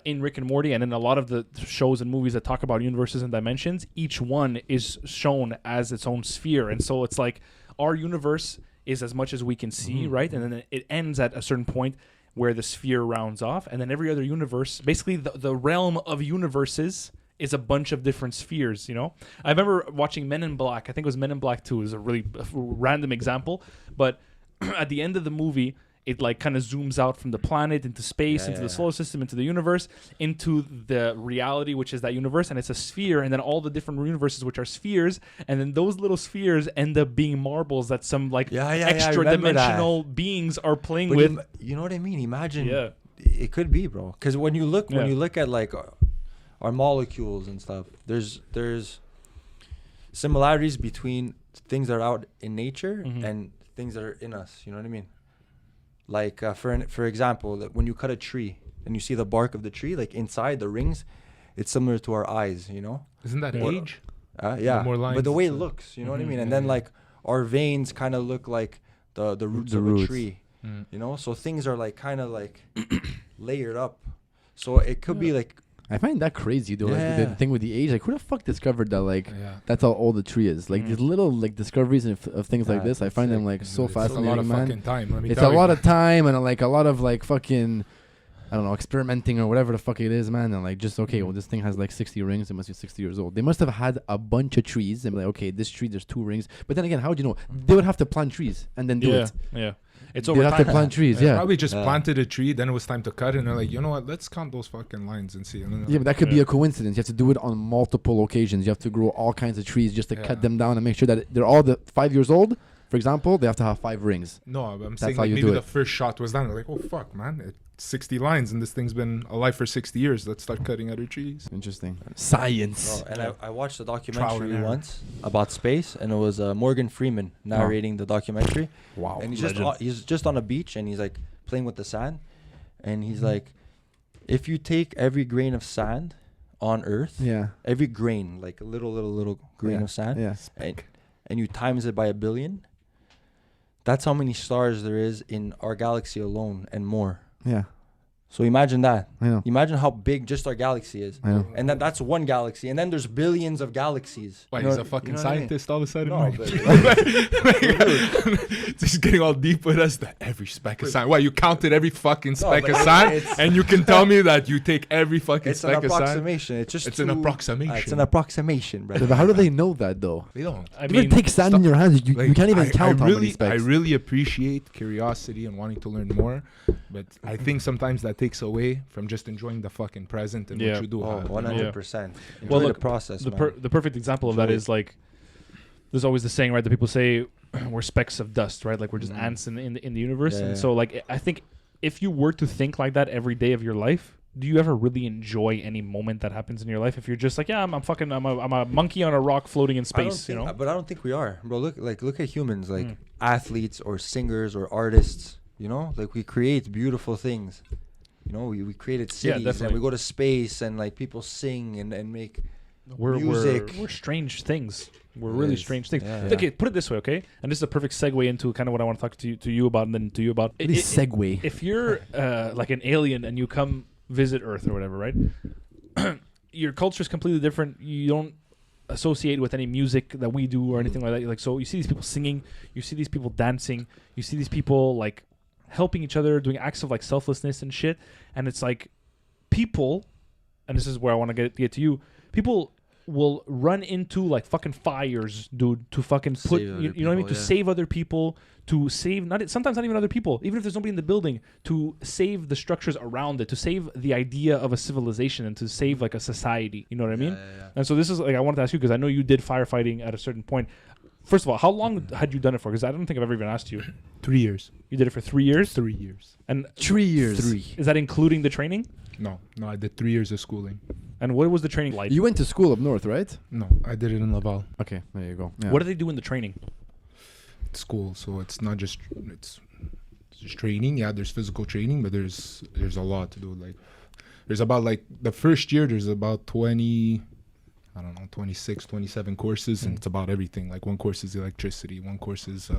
In Rick and Morty, and in a lot of the shows and movies that talk about universes and dimensions, each one is shown as its own sphere. And so it's like our universe is as much as we can see, right? And then it ends at a certain point where the sphere rounds off, and then every other universe, basically the realm of universes is a bunch of different spheres, you know? I remember watching Men in Black. I think it was Men in Black 2. It was a really random example, but at the end of the movie, it like kind of zooms out from the planet into space, into the solar system, into the universe, into the reality, which is that universe, and it's a sphere, and then all the different universes, which are spheres, and then those little spheres end up being marbles that some like I extra remember that. dimensional beings are playing But with. you know what I mean? Imagine. Yeah. It could be, bro. Because when you look at like our molecules and stuff, there's similarities between things that are out in nature and things that are in us. You know what I mean? Like for example, like when you cut a tree and you see the bark of the tree, like inside the rings, it's similar to our eyes. You know? Isn't that Yeah. age? Yeah. more lines, But the way it it's, looks, you know what I mean? yeah, And then yeah. like our veins kind of look like the roots The of roots. a tree. Mm. You know, so things are like kind of like layered up. So it could be like I find that crazy though. Like Yeah. the thing with the age, like who the fuck discovered that? Like Yeah. that's how old the tree is. Like these little like discoveries of things like Yeah, this, I it's find them sick. like so It's a lot fascinating, of man. fucking time. Let me It's tell a you. lot of time and like a lot of like fucking, I don't know, experimenting or whatever the fuck it is, man. And like just okay, well this thing has like 60 rings. It must be 60 years old. They must have had a bunch of trees and be like, okay, this tree there's 2 rings. But then again, how would you know? They would have to plant trees and then do Yeah, it. yeah. It's They'd over have to time. plant trees, Yeah, yeah. Probably just Yeah. planted a tree, then it was time to cut it, and they're like, you know what? Let's count those fucking lines and see. And then Yeah, but that could be Yeah. a coincidence. You have to do it on multiple occasions. You have to grow all kinds of trees just to Yeah. cut them down and make sure that they're all 5 years old. For example, they have to have 5 rings. no, I'm saying how like you maybe do the it. first shot was done. They're like, oh fuck, man, it's 60 lines, and this thing's been alive for 60 years. Let's start cutting other trees. Interesting. Science. Oh, and I watched a Trial documentary and error. once about space, and it was Morgan Freeman narrating the documentary. Wow. And Legend. he's just on a beach, and he's like playing with the sand, and he's like, if you take every grain of sand on Earth, Yeah. every grain, like a little grain Yeah. of sand, Yeah. and you times it by 1 billion, that's how many stars there is in our galaxy alone and more. Yeah. So imagine that. I know. Imagine how big just our galaxy is. I know. And that's one galaxy. And then there's billions of galaxies. Why, You know he's a what- fucking you know what I mean? scientist all of a sudden? No, Like- but just getting all deep with us. That every speck of sand. Why, you counted every fucking speck but of it's- sand, it's- and you can tell me that you take every fucking it's an speck of sand? approximation. It's just It's an too- approximation. It's an approximation, But brother. how do they know that though? They don't. I You even mean, take sand in your hands. You Like, can't even count how really, many specks. I really appreciate curiosity and wanting to learn more, but I think sometimes that takes away from just enjoying the fucking present and Yeah. what you do Oh, have. 100%. Well, Enjoy look, the process, the man. the perfect example of that Enjoy is like there's always the saying, right, that people say we're specks of dust, right, like we're just Mhm. ants in the universe. Yeah, And yeah. so like I think if you were to think like that every day of your life, do you ever really enjoy any moment that happens in your life? If you're just like, yeah, I'm a monkey on a rock floating in I don't space, you think- know? But I don't think we are, bro. Look at humans, like Mm. athletes or singers or artists. You know, like we create beautiful things. You know, we created cities and definitely. we go to space and like people sing and make We're music. we're strange things. We're It really is. strange things. Yeah. Okay, put it this way, okay? And this is a perfect segue into kind of what I want to talk to you about, and then to you about. Really segue. If you're like an alien and you come visit Earth or whatever, right? Your culture is completely different. You don't associate with any music that we do or anything like that. Like, so you see these people singing, you see these people dancing, you see these people like helping each other, doing acts of like selflessness and shit. And it's like people, and this is where I want to get to you. People will run into like fucking fires, dude, to fucking put Save other you know what I mean, people, to yeah. save other people, to save sometimes not even other people, even if there's nobody in the building, to save the structures around it, to save the idea of a civilization and to save like a society. You know what I mean? Yeah. And so this is like I wanted to ask you because I know you did firefighting at a certain point. First of all, how long had you done it for? Because I don't think I've ever even asked you. 3 years. You did it for 3 years, 3 years. and 3 years. 3. is that including the training? No, I did 3 years of schooling. And what was the training like? You went to school up north, right? No, I did it in Laval. Okay, there you go. Yeah. What do they do in the training? School, so it's not just it's just training. Yeah, there's physical training, but there's a lot to do. Like there's about like the first year there's about 26, 27 courses, and it's about everything. Like one course is electricity, one course is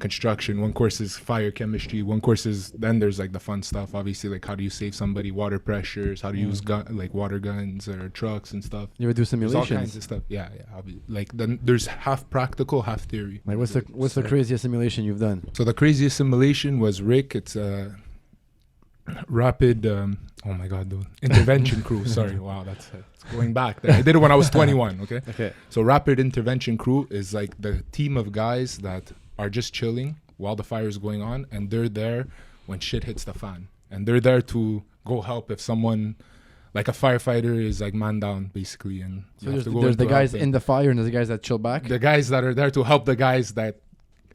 construction, one course is fire chemistry, one course is then there's like the fun stuff, obviously, like how do you save somebody, water pressures, how to use like water guns or trucks and stuff. You ever do There's all simulations? kinds of stuff. Yeah. Like then there's half practical, half theory. Like what's the craziest simulation you've done? So the craziest simulation was Rick. It's a rapid. Oh my god, dude! Intervention crew. Sorry, wow, that's it's going back there. I did it when I was 21. Okay. Okay. So rapid intervention crew is like the team of guys that are just chilling while the fire is going on, and they're there when shit hits the fan, and they're there to go help if someone. Like a firefighter is like man down basically, and So there's the guys in the fire and there's the guys that chill back. the guys that are there to help the guys that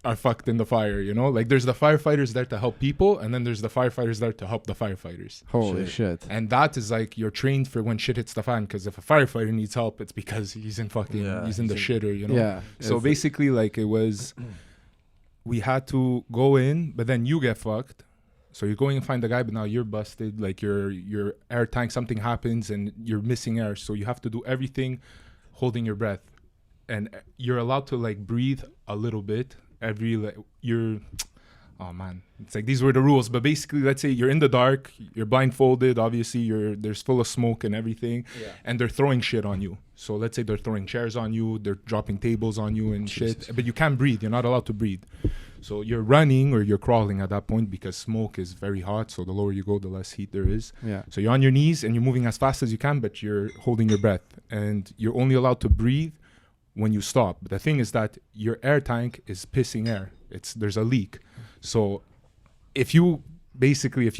are fucked in the fire, you know? Like there's the firefighters there to help people, and then there's the firefighters there to help the firefighters. Holy shit. And that is like you're trained for when shit hits the fan, because if a firefighter needs help, it's because he's in fucking he's in the shitter, you know? Yeah. So basically like it was we had to go in, but then you get fucked. So you're going and find the guy, but now you're busted. Like your air tank, something happens and you're missing air. So you have to do everything holding your breath. And you're allowed to like breathe a little bit oh man, it's like these were the rules. But basically, let's say you're in the dark, you're blindfolded, obviously there's full of smoke and everything, and they're throwing shit on you. So let's say they're throwing chairs on you, they're dropping tables on you and shit, but you can't breathe. You're not allowed to breathe. So you're running or you're crawling at that point because smoke is very hot. So the lower you go, the less heat there is. Yeah. So you're on your knees and you're moving as fast as you can, but you're holding your breath, and you're only allowed to breathe when you stop. But the thing is that your air tank is pissing air. There's a leak. So if you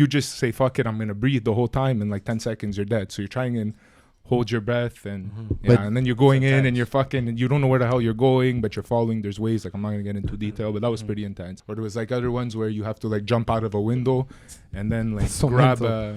just say fuck it, I'm gonna breathe the whole time, in like 10 seconds you're dead. So you're trying and hold your breath and and then you're going in and you're fucking and you don't know where the hell you're going, but you're following. There's ways, like I'm not gonna get into detail, but that was pretty intense. But there was like other ones where you have to like jump out of a window and then like so grab mental.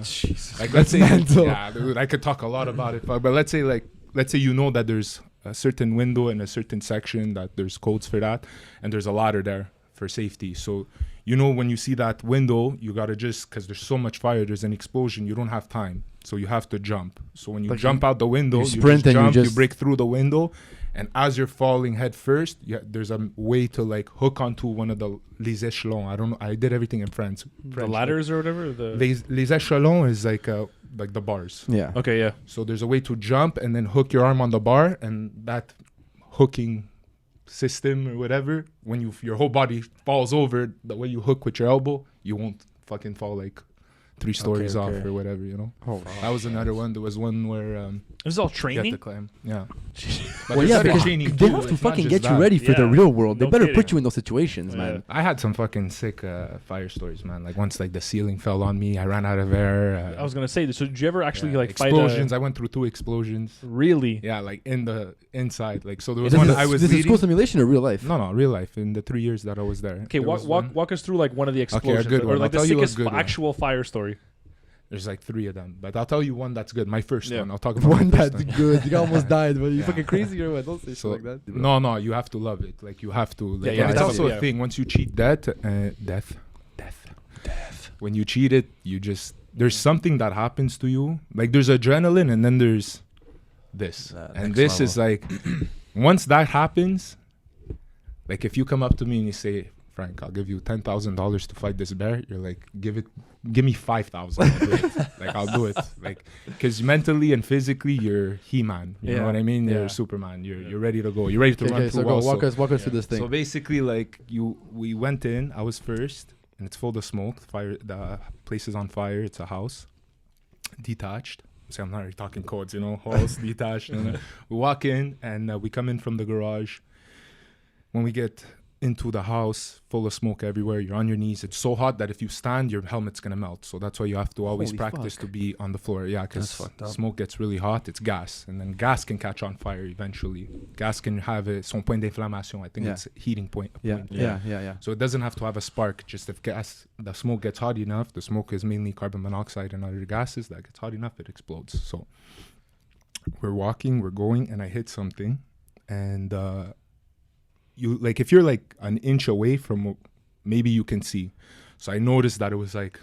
like let's say mental. yeah, dude, I could talk a lot about it, but let's say you know that there's a certain window in a certain section that there's codes for that, and there's a ladder there for safety. So you know when you see that window, you gotta just, because there's so much fire, there's an explosion, you don't have time, so you have to jump. So when you Like jump out the window, you you sprint just and you jump, you just- break through the window, and as you're falling head first, there's a way to like hook onto one of the les échelons. I don't know, I did everything in French. The ladders or whatever? Les échelons is like the bars. Yeah. Okay, yeah. So there's a way to jump and then hook your arm on the bar, and that hooking system or whatever, when your whole body falls over, the way you hook with your elbow, you won't fucking fall like 3 stories off or whatever, you know. Oh, That was another one. There was one where This is all you had to training? climb. Yeah. well, there's yeah, other because training they too. have to It's not fucking just get you that. ready for the Yeah. real world. They No better kidding. put you in those situations, Yeah. man. I had some fucking sick fire stories, man. Like once like the ceiling fell on me, I ran out of air. I was going to say, so did you ever actually like fight explosions. I went through 2 explosions. Really? Yeah, like in the inside. Like so there was This one is, I was this is leading. school simulation or real life? No, real life. In the 3 years that I was there. Okay, There was one- walk us through like one of the explosions, good or one. like I'll the tell you a sickest good one. actual fire story. There's like 3 of them, but I'll tell you one that's good. My first Yeah. one. I'll talk about One my first that's one. good. You almost died, but you Yeah. fucking crazy or what? Don't say shit So like that. no, you have to love it. Like you have to. Like, Yeah, and yeah, it's I also see, a yeah. thing. Once you cheat death. When you cheat it, you just there's something that happens to you. Like there's adrenaline, and then there's this, and this is like once that happens, like if you come up to me and you say, Frank, I'll give you $10,000 to fight this bear, you're like, give me 5,000. Like I'll do it, like because mentally and physically you're He-Man, you know what I mean? You're Superman, you're ready to go, you're ready to run through walls. Walk us through this thing. So basically, like we went in, I was first, and it's full of smoke. The place is on fire. It's a house, detached. See, I'm not really talking codes, you know, house detached. And, we walk in, and we come in from the garage. When we get into the house, full of smoke everywhere, you're on your knees. It's so hot that if you stand, your helmet's gonna melt. So that's why you have to always practice to be on the floor. Yeah, because smoke gets really hot. It's gas, and then gas can catch on fire eventually. Gas can have son point d'inflammation. I think it's heating point. Yeah. So it doesn't have to have a spark. Just if the smoke gets hot enough, the smoke is mainly carbon monoxide and other gases that gets hot enough, it explodes. So we're walking, we're going, and I hit something, and you like if you're like an inch away from, maybe you can see. So I noticed that it was like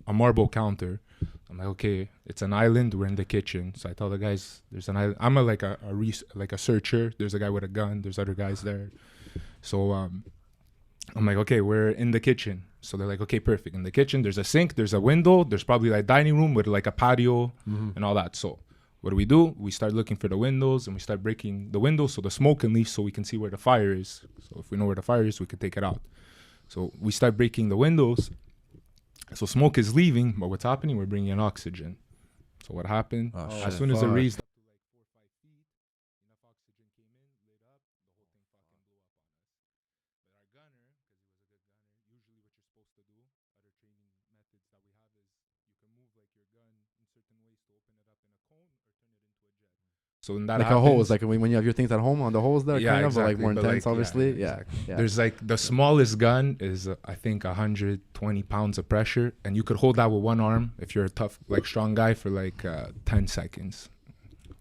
a marble counter. I'm like, okay, it's an island. We're in the kitchen. So I tell the guys, there's an island. I'm like a searcher. There's a guy with a gun. There's other guys there. So I'm like, okay, we're in the kitchen. So they're like, okay, perfect. In the kitchen, there's a sink. There's a window. There's probably like dining room with like a patio and all that. So what do? We start looking for the windows, and we start breaking the windows so the smoke can leave, so we can see where the fire is. So if we know where the fire is, we can take it out. So we start breaking the windows. So smoke is leaving, but what's happening? We're bringing in oxygen. So what happened? As soon as it raised up to like 4 or 5 feet, enough oxygen came in, lit up, the whole thing fucking blew up on us. But our gunner, because he was a good gunner, usually what you're supposed to do, other training methods that we have is you can move like your gun in certain ways to open it up in a cone or turn it into a jet. So when that like happens, a hose, like when you have your things at home on the hose there, kind of, exactly, or like more intense, like, obviously. Exactly. Yeah. There's like the smallest gun is I think 120 pounds of pressure, and you could hold that with one arm if you're a tough, like strong guy for like 10 seconds.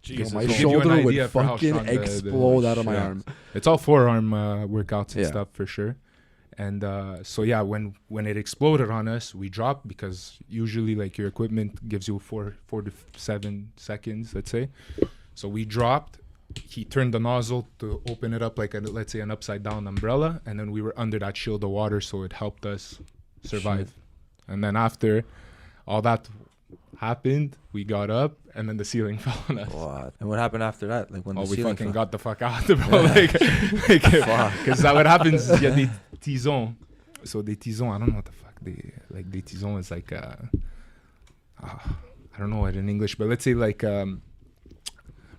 Jesus, my give you an shoulder would idea for how fucking strong explode out of my arm. It's all forearm workouts and stuff for sure. And so yeah, when it exploded on us, we dropped, because usually like your equipment gives you 4 to 7 seconds, let's say. So we dropped. He turned the nozzle to open it up like let's say an upside down umbrella, and then we were under that shield of water, so it helped us survive. Shit. And then after all that happened, we got up, and then the ceiling fell on us. What? And what happened after that? Like when the we ceiling fucking fell? got the fuck out, bro. Because that what happens. Il y a des tisons. So des tisons, I don't know what the fuck des tisons is like. I don't know it in English, but let's say like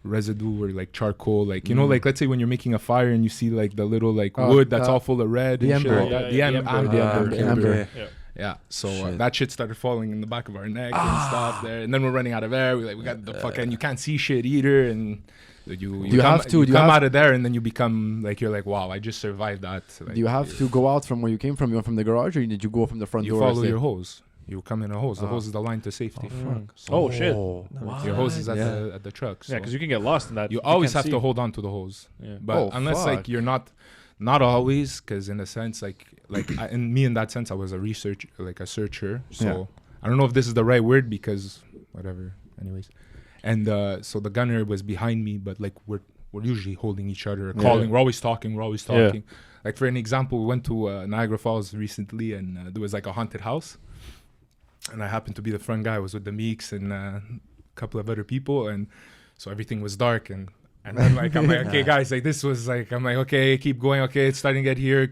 residue or like charcoal, like you know, like let's say when you're making a fire and you see like the little like wood that's all full of red the and shit ember. like that. The ember. Yeah. Yeah, so that shit started falling in the back of our neck and stuff there, and then we're running out of air. We got the fucking, you can't see shit either, and you come out of there, and then you become like, you're like, wow, I just survived that. Like, do you have to go out from where you came from? You went from the garage, or did you go from the front door? You follow your hose. You come in a hose. The hose is the line to safety. Shit! Your hose is at the truck. So yeah, because you can get lost in that. You always have to hold on to the hose. Yeah. But unless like you're not always, because in a sense, me in that sense, I was a searcher. So I don't know if this is the right word, because whatever. Anyways, and so the gunner was behind me, but like we're usually holding each other, calling. We're always talking. Yeah. Like for an example, we went to Niagara Falls recently, and there was like a haunted house, and I happened to be the front guy. I was with the Meeks and a couple of other people, and so everything was dark, and then like I'm like, okay guys, like this was like, I'm like, okay, keep going, okay, it's starting to get here,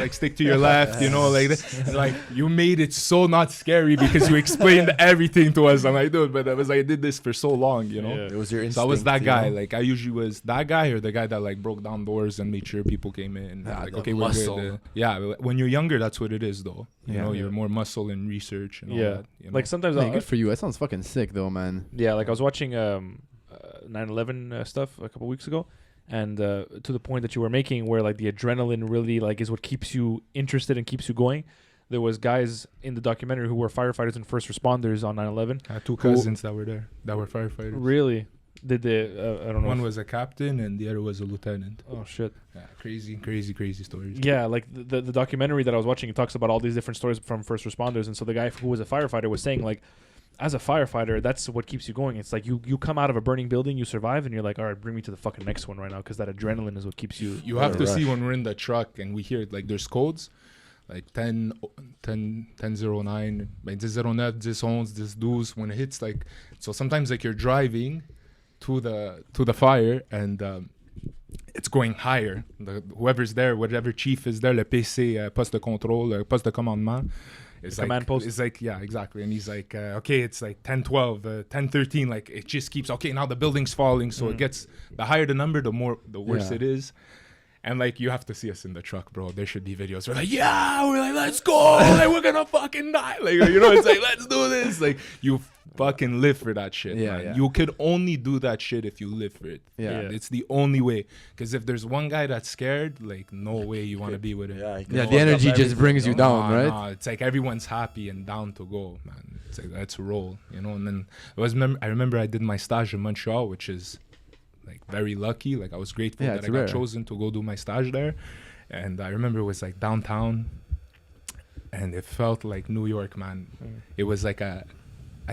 stick to your left, you know, like this. And like you made it so not scary because you explained everything to us. I'm like, dude, but I was like, I did this for so long, you know. It was your instinct. So I was that guy. Like I usually was that guy, or the guy that like broke down doors and made sure people came in. Like, okay, we're good. When you're younger, that's what it is, though. You know, you're more muscle and research and all that. You know? Like sometimes, good for you. That sounds fucking sick, though, man. Yeah, like I was watching 9/11 stuff a couple weeks ago, and to the point that you were making, where like the adrenaline really like is what keeps you interested and keeps you going. There was guys in the documentary who were firefighters and first responders on 9/11. I had 2 cousins that were there, that were firefighters. Really? Did they? I don't know. One was a captain and the other was a lieutenant. Oh shit! Yeah, crazy stories. Yeah, like the documentary that I was watching, it talks about all these different stories from first responders, and so the guy who was a firefighter was saying like, as a firefighter, that's what keeps you going. It's like you come out of a burning building, you survive, and you're like, all right, bring me to the fucking next one right now, because that adrenaline is what keeps you. You have to rush. see when we're in the truck and we hear it, like there's codes, like 10, 10, 1009, 1009, 1011, 1012. When it hits, like, so sometimes like you're driving to the fire and it's going higher. Whoever's there, whatever chief is there, le PC, poste de contrôle, poste de commandement. It's like, command post. It's like, yeah, exactly. And he's like, okay, it's like 1012, 1013. Like it just keeps, okay, now the building's falling. So it gets, the higher the number, the worse it is. And like, you have to see us in the truck, bro. There should be videos. We're like, yeah, we're like, let's go. Like, we're gonna fucking die. Like, you know, it's like, let's do this. Like, you fucking live for that shit, man. Yeah. You could only do that shit if you live for it. Yeah. It's the only way. Because if there's one guy that's scared, like, no way you want to be with him. Yeah, The energy just brings you down, right? Nah, it's like everyone's happy and down to go, man. It's like, let's roll, you know. And then I remember I did my stage in Montreal, which is like very lucky. Like I was grateful that I got chosen to go do my stage there. And I remember it was like downtown, and it felt like New York, man. It was like I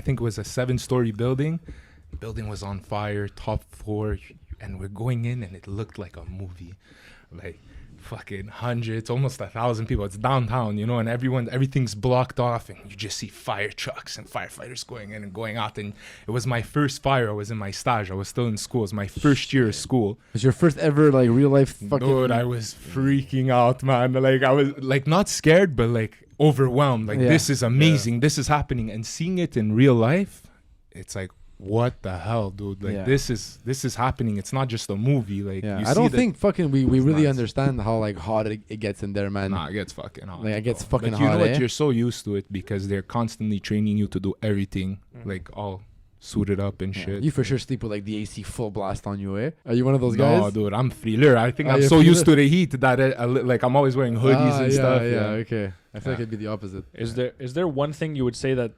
think it was a 7-story building. The building was on fire, top floor, and we're going in, and it looked like a movie, like fucking hundreds, almost 1,000 people. It's downtown, you know, and everything's blocked off, and you just see fire trucks and firefighters going in and going out. And it was my first fire. I was in my stage. I was still in school. It was my first year of school. It was your first ever like real life fucking. Dude, I was freaking out, man. Like I was like not scared, but like overwhelmed. Like this is amazing. This is happening, and seeing it in real life, it's like, what the hell, dude? Like this is happening. It's not just a movie. Like you I don't think fucking we really nuts. understand how like hot it gets in there, man. Nah, it gets fucking hot. Like it gets bro. fucking But hot. you know what? Eh? You're so used to it because they're constantly training you to do everything, like all suited up and shit. You for sure sleep with like the AC full blast on you, eh? Are you one of those guys? No, dude, I'm thriller. I think I'm you're so used thriller? to the heat that like I'm always wearing hoodies and stuff. Okay. I feel like it'd be the opposite. Is there one thing you would say that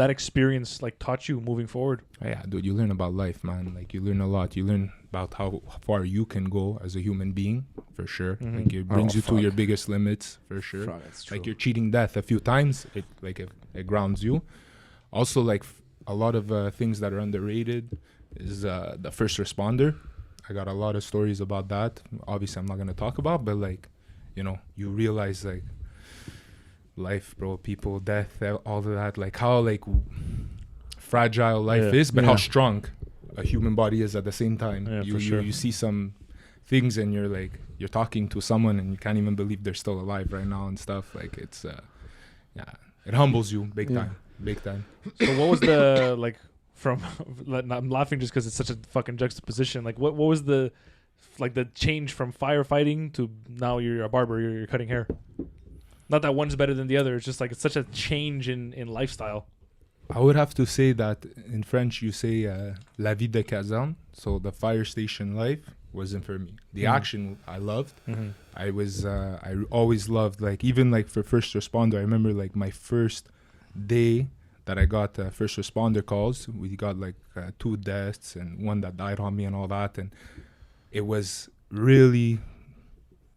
experience like taught you moving forward? Yeah, dude, you learn about life, man. Like you learn a lot. You learn about how far you can go as a human being, for sure. Like it brings you to your biggest limits, for sure. That's true. Like you're cheating death a few times. It grounds you. Also, like a lot of things that are underrated is the first responder. I got a lot of stories about that. Obviously, I'm not gonna talk about, but like, you know, you realize like life, bro, people, death, all of that, like how like fragile life is, but how strong a human body is at the same time. You see some things and you're talking to someone and you can't even believe they're still alive right now and stuff. Like it's it humbles you big time. So what was the like from I'm laughing just because it's such a fucking juxtaposition. Like what was the change from firefighting to now you're a barber, you're cutting hair? Not that one's better than the other. It's just like it's such a change in lifestyle. I would have to say that in French you say la vie de caserne. So the fire station life wasn't for me. The action I loved. I always loved, like even like for first responder. I remember like my first day that I got first responder calls. We got like 2 deaths and one that died on me and all that, and it was really.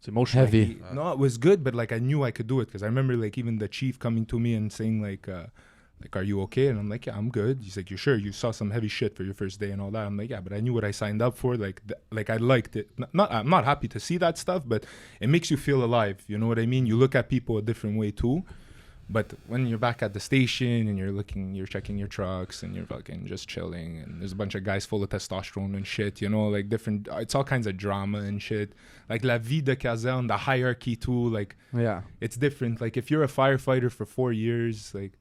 It's emotional. Heavy. No, it was good, but like I knew I could do it because I remember like even the chief coming to me and saying like, are you okay? And I'm like, yeah, I'm good. He's like, you sure? You saw some heavy shit for your first day and all that. I'm like, yeah, but I knew what I signed up for. Like I liked it. I'm not happy to see that stuff, but it makes you feel alive. You know what I mean? You look at people a different way too. But when you're back at the station and you're checking your trucks and you're fucking just chilling and there's a bunch of guys full of testosterone and shit, you know, like different, it's all kinds of drama and shit. Like la vie de caserne, the hierarchy too, like it's different. Like if you're a firefighter for 4 years, like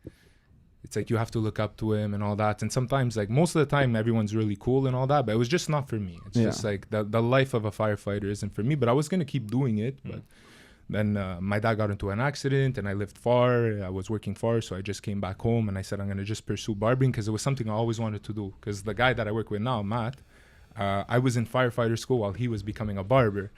it's like you have to look up to him and all that. And sometimes like most of the time everyone's really cool and all that, but it was just not for me. It's just like the life of a firefighter isn't for me, but I was going to keep doing it. But then my dad got into an accident and I lived far. I was working far, so I just came back home and I said I'm going to just pursue barbering because it was something I always wanted to do. Because the guy that I work with now, Matt, I was in firefighter school while he was becoming a barber.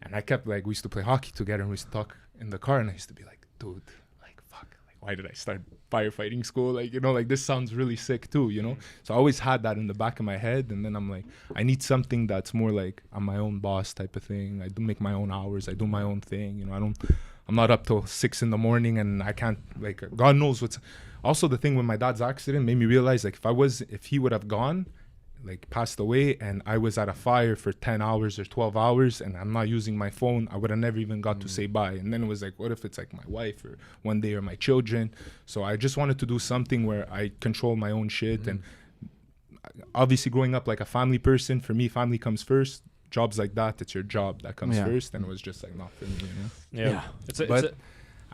And I kept like, we used to play hockey together and we used to talk in the car and I used to be like, dude, like fuck, like why did I start firefighting school? Like, you know, like this sounds really sick too, you know? So I always had that in the back of my head. And then I'm like, I need something that's more like I'm my own boss type of thing. I do make my own hours. I do my own thing. You know, I'm not up till 6 a.m. and I can't, like, God knows what's. Also, the thing with my dad's accident made me realize, like, if he would have gone, like, passed away, and I was at a fire for 10 hours or 12 hours and I'm not using my phone, I would have never even got to say bye. And then it was like, what if it's like my wife or one day or my children? So I just wanted to do something where I control my own shit. And obviously growing up like a family person, for me, family comes first. Jobs like that, it's your job that comes first. And it was just like not for me, you know? Yeah.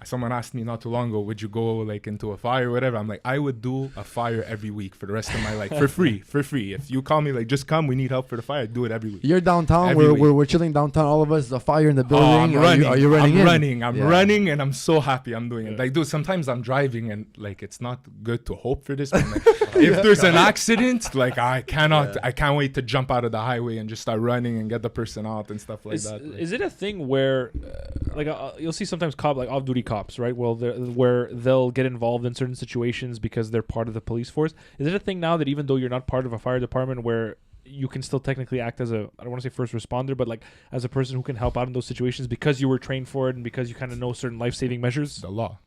Someone asked me not too long ago, would you go like into a fire or whatever? I'm like, I would do a fire every week for the rest of my life for free. If you call me like, just come, we need help for the fire, I'd do it every week. You're downtown. We're chilling downtown. All of us. The fire in the building. I'm running. Are you running? I'm running, and I'm so happy I'm doing it. Like, dude, sometimes I'm driving and like it's not good to hope for this. But like, if there's an accident, like I can't wait to jump out of the highway and just start running and get the person out and stuff like that. Is it a thing where, you'll see sometimes off-duty cops, right? Well, where they'll get involved in certain situations because they're part of the police force. Is it a thing now that even though you're not part of a fire department, where you can still technically act as I don't want to say first responder, but like as a person who can help out in those situations because you were trained for it and because you kind of know certain life-saving measures? The law.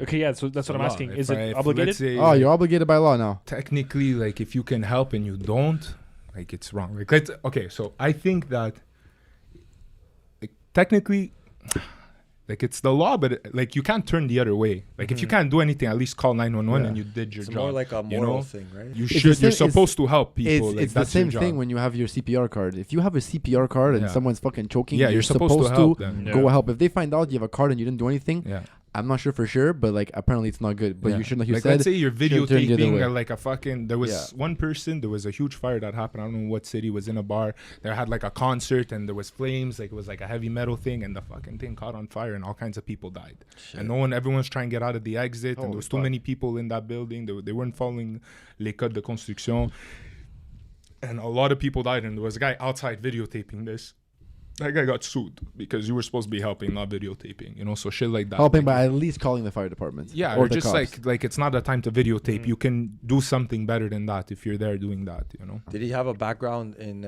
Okay, yeah, so that's what I'm asking. Is it obligated? Say, you're obligated by law now. Technically, like if you can help and you don't, like it's wrong. Like so I think that like, technically, like it's the law, but like you can't turn the other way. Like if you can't do anything, at least call 911 and you did your job. It's more like a moral thing, right? You're supposed to help people. It's the same thing when you have your CPR card. If you have a CPR card and someone's fucking choking, you're supposed to help them. Go help. If they find out you have a card and you didn't do anything, I'm not sure for sure, but like apparently it's not good. But you shouldn't, like you said. Let's say you're videotaping like a fucking. There was one person. There was a huge fire that happened. I don't know what city. Was in a bar. They had like a concert and there was flames. Like it was like a heavy metal thing, and the fucking thing caught on fire and all kinds of people died. Shit. And everyone's trying to get out of the exit, and there was too many people in that building. They weren't following les codes de construction, and a lot of people died. And there was a guy outside videotaping this. That guy got sued because you were supposed to be helping, not videotaping, you know, so shit like that. Helping by at least calling the fire department. Yeah, or just cops. like it's not a time to videotape. You can do something better than that if you're there doing that, you know. Did he have a background in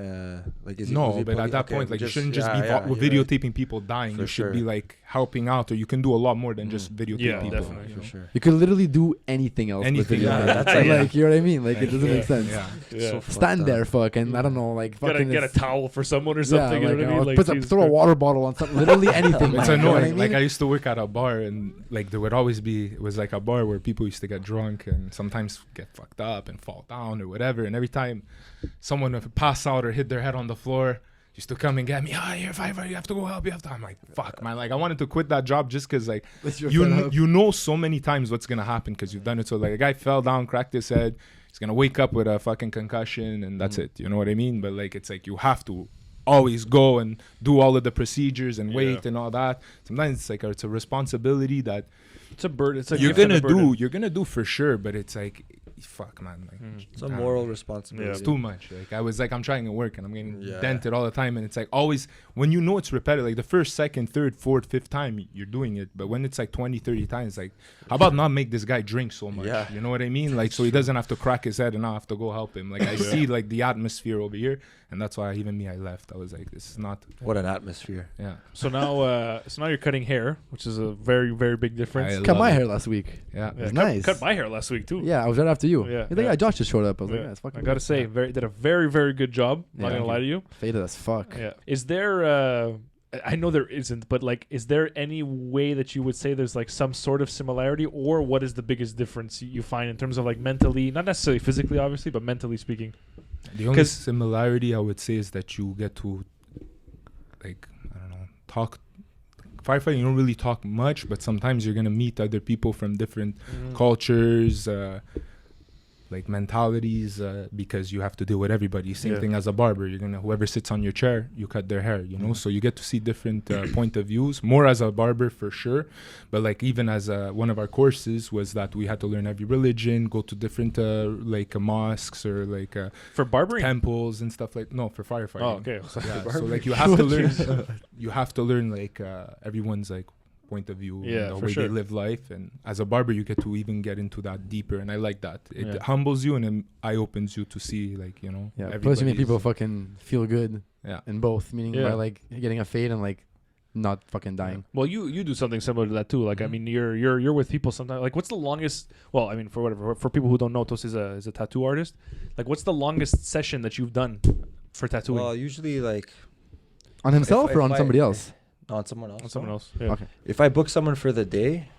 like? But at that point, like you shouldn't just be videotaping people dying. You should be like helping out, or you can do a lot more than just videotape people. Definitely, for sure. You could literally do anything else. Anything, that's like you know what I mean. Like it doesn't make sense. Yeah. So stand there, and I don't know, like fucking get a towel for someone or something. You know what I mean? Like throw a water bottle on something. Literally anything. It's annoying. Like I used to work at a bar, and like there would always be. It was like a bar where people used to get drunk and sometimes get fucked up and fall down or whatever. And every time someone would pass out or hit their head on the floor, used to come and get me. You're firefighter. You have to go help. I'm like, fuck, man. Like I wanted to quit that job just because like you know so many times what's gonna happen because you've done it. So like a guy fell down, cracked his head. He's gonna wake up with a fucking concussion, and that's it. You know what I mean? But like it's like you have to always go and do all of the procedures and wait and all that. Sometimes it's like it's a responsibility that it's a burden. It's a you're gonna do for sure, but it's like fuck, man. Like it's a moral responsibility. It's too much. Like I was like, I'm trying to work and I'm getting dented all the time, and it's like always when you know it's repetitive, like the first, second, third, fourth, fifth time you're doing it, but when it's like 20, 30 times, like how about not make this guy drink so much? You know what I mean? Like so he doesn't have to crack his head and I have to go help him. Like I see like the atmosphere over here, and that's why I left. I was like, this is not what an atmosphere. Yeah. So now you're cutting hair, which is a very, very big difference. Cut my hair last week. Yeah. It was nice. Cut my hair last week too. Yeah, I was right after you. Yeah. Yeah, Josh just showed up. I was like, it's fucking. I gotta say, did a very, very good job. Not gonna lie to you. Faded as fuck. Yeah. Is there? I know there isn't, but like, is there any way that you would say there's like some sort of similarity, or what is the biggest difference you find in terms of like mentally, not necessarily physically, obviously, but mentally speaking? The only similarity I would say is that you get to, like, I don't know, talk. Firefighting, you don't really talk much, but sometimes you're gonna meet other people from different cultures, like mentalities, because you have to deal with everybody. Same thing as a barber. You're gonna whoever sits on your chair, you cut their hair. You know, so you get to see different point of views. More as a barber for sure, but like even as one of our courses was that we had to learn every religion, go to different like mosques or like for barbering temples and stuff like for firefighting. Oh, okay. So like you have to learn. You have to learn like everyone's like point of view, the way they live life, and as a barber you get to even get into that deeper, and I like that. It humbles you and it eye opens you to see like plus you make people fucking feel good in both, meaning by like getting a fade and like not fucking dying. Well, you do something similar to that too. Like, I mean, you're with people sometimes. Like, what's the longest? Well, I mean, for people who don't know, Toste is a tattoo artist. Like, what's the longest session that you've done for tattooing? Well, usually like On himself if or on I- somebody else? on someone else. On someone else. Yeah. Okay. If I book someone for the day,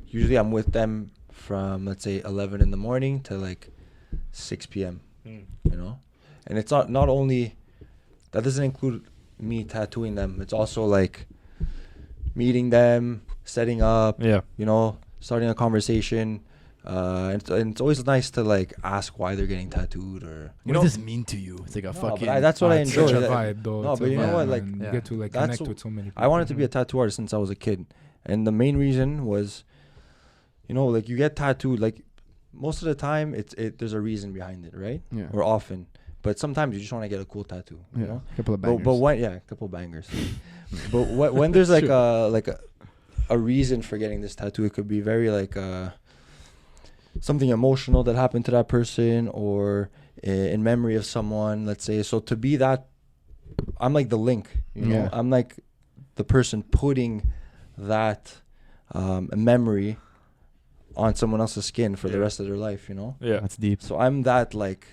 usually I'm with them from, let's say, 11 in the morning to like 6 p.m. Mm. You know, and it's not only that doesn't include me tattooing them. It's also like meeting them, setting up, Yeah. you know, starting a conversation. And it's always nice to like ask why they're getting tattooed, or What does this mean to you? It's like a No, fucking. but that's what I It's enjoy. such a that- vibe, though. No, It's but a you know vibe, what, like, man. You yeah. get to like That's connect what- with so many people. I wanted to be a tattoo artist since I was a kid, and the main reason was, you know, like you get tattooed. Like most of the time, there's a reason behind it, right? Yeah. Or often, but sometimes you just want to get a cool tattoo. You know. A couple of bangers. But when a couple bangers. But when there's like a reason for getting this tattoo, it could be very like something emotional that happened to that person, or in memory of someone, let's say. So to be that, I'm like the link, you know. Yeah. I'm like the person putting that memory on someone else's skin for the rest of their life, you know. Yeah. That's deep. So I'm that like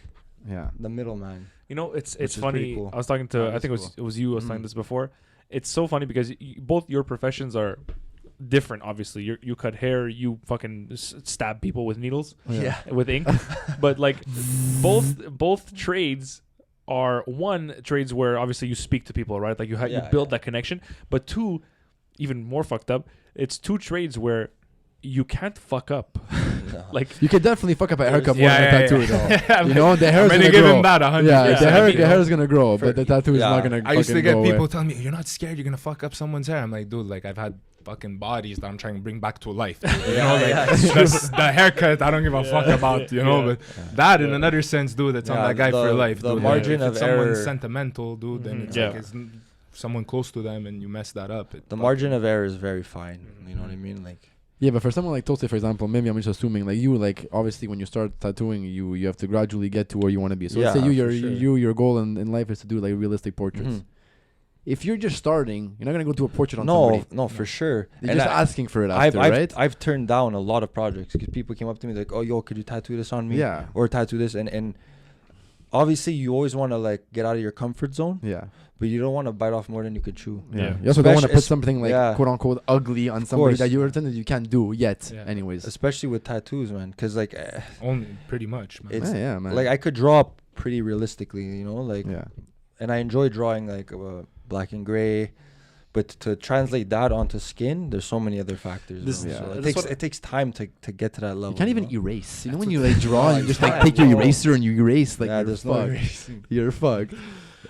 Yeah. the middleman. You know, it's is pretty funny. cool. I was talking to, Oh, I that's think cool. it was you. I was saying Mhm. this before. It's so funny because both your professions are different. Obviously, you cut hair, you fucking stab people with needles, Yeah. with ink. But like, both trades are trades where obviously you speak to people, right? Like you you build that connection. But two, even more fucked up, it's two trades where you can't fuck up. No. Like, You can definitely fuck up a haircut more Yeah, than a yeah, tattoo, yeah. though. You know, the hair is I'm gonna gonna give grow. him that 100%. Yeah, Yeah, the hair is gonna grow, For- but the tattoo is yeah. not gonna. I used to fucking get go people away. telling me, "You're not scared. You're gonna fuck up someone's hair." I'm like, dude, like I've had fucking bodies that I'm trying to bring back to life. You know, like that's the haircut. I don't give a fuck about. You know, Yeah. but that in another sense, dude, it's on Yeah, that guy for the- life. the Dude. margin if of it's someone error- sentimental, dude, then Mhm. it's Yeah. like it's someone close to them, and you mess that up. The margin of error is very fine. You know what I mean? Like. Yeah, but for someone like Toste, for example, maybe I'm just assuming like you, like obviously when you start tattooing, you have to gradually get to where you want to be. So let's say Yeah, for sure. your goal in life is to do like realistic portraits. Mhm. If you're just starting, you're not gonna go do a portrait on somebody. No, for sure. You're And just I- asking for it after, I've right? I've turned down a lot of projects because people came up to me like, "Oh, yo, could you tattoo this on me?" Yeah. Or tattoo this, and obviously you always want to like get out of your comfort zone, Yeah. but you don't want to bite off more than you could chew. Yeah. Yeah. You also don't want to Especially- put something like yeah. quote unquote ugly on somebody course. that you pretend that you can't do yet. Yeah. Anyways. Especially with tattoos, man, because like, only pretty much, man. It's- Yeah, man. like I could draw pretty realistically, you know, like, yeah. and I enjoy drawing like black and gray. But to translate that onto skin, there's so many other factors. This- bro. yeah. So That's it takes time to get to that level. You can't even know? erase. You know when you like draw, No, you just you like can't. take your No. eraser and you erase like yeah, you're there's no fucked. erasing. You're fucked.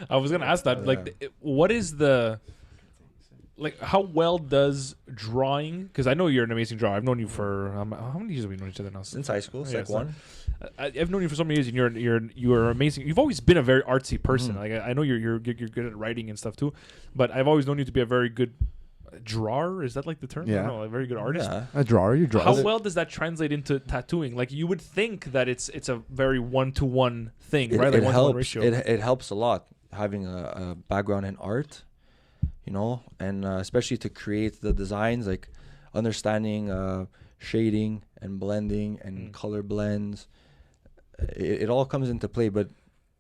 I was gonna ask that. Like, Yeah. what is the like? How well does drawing? Because I know you're an amazing drawer. I've known you for how many years have we known each other now? Since high school, Yeah, sec so- one. I've known you for so many years, and you're amazing. You've always been a very artsy person. Mhm. Like I know you're good at writing and stuff too, but I've always known you to be a very good drawer. Is that like the term? I Yeah. don't know, a very good artist. Yeah. A drawer, you draw. How well does that translate into tattooing? Like you would think that it's a very 1-to-1 thing, right? Like 1-to-1 helps. ratio. It helps a lot having a background in art, you know, and especially to create the designs, like understanding shading and blending and color blends. It all comes into play. But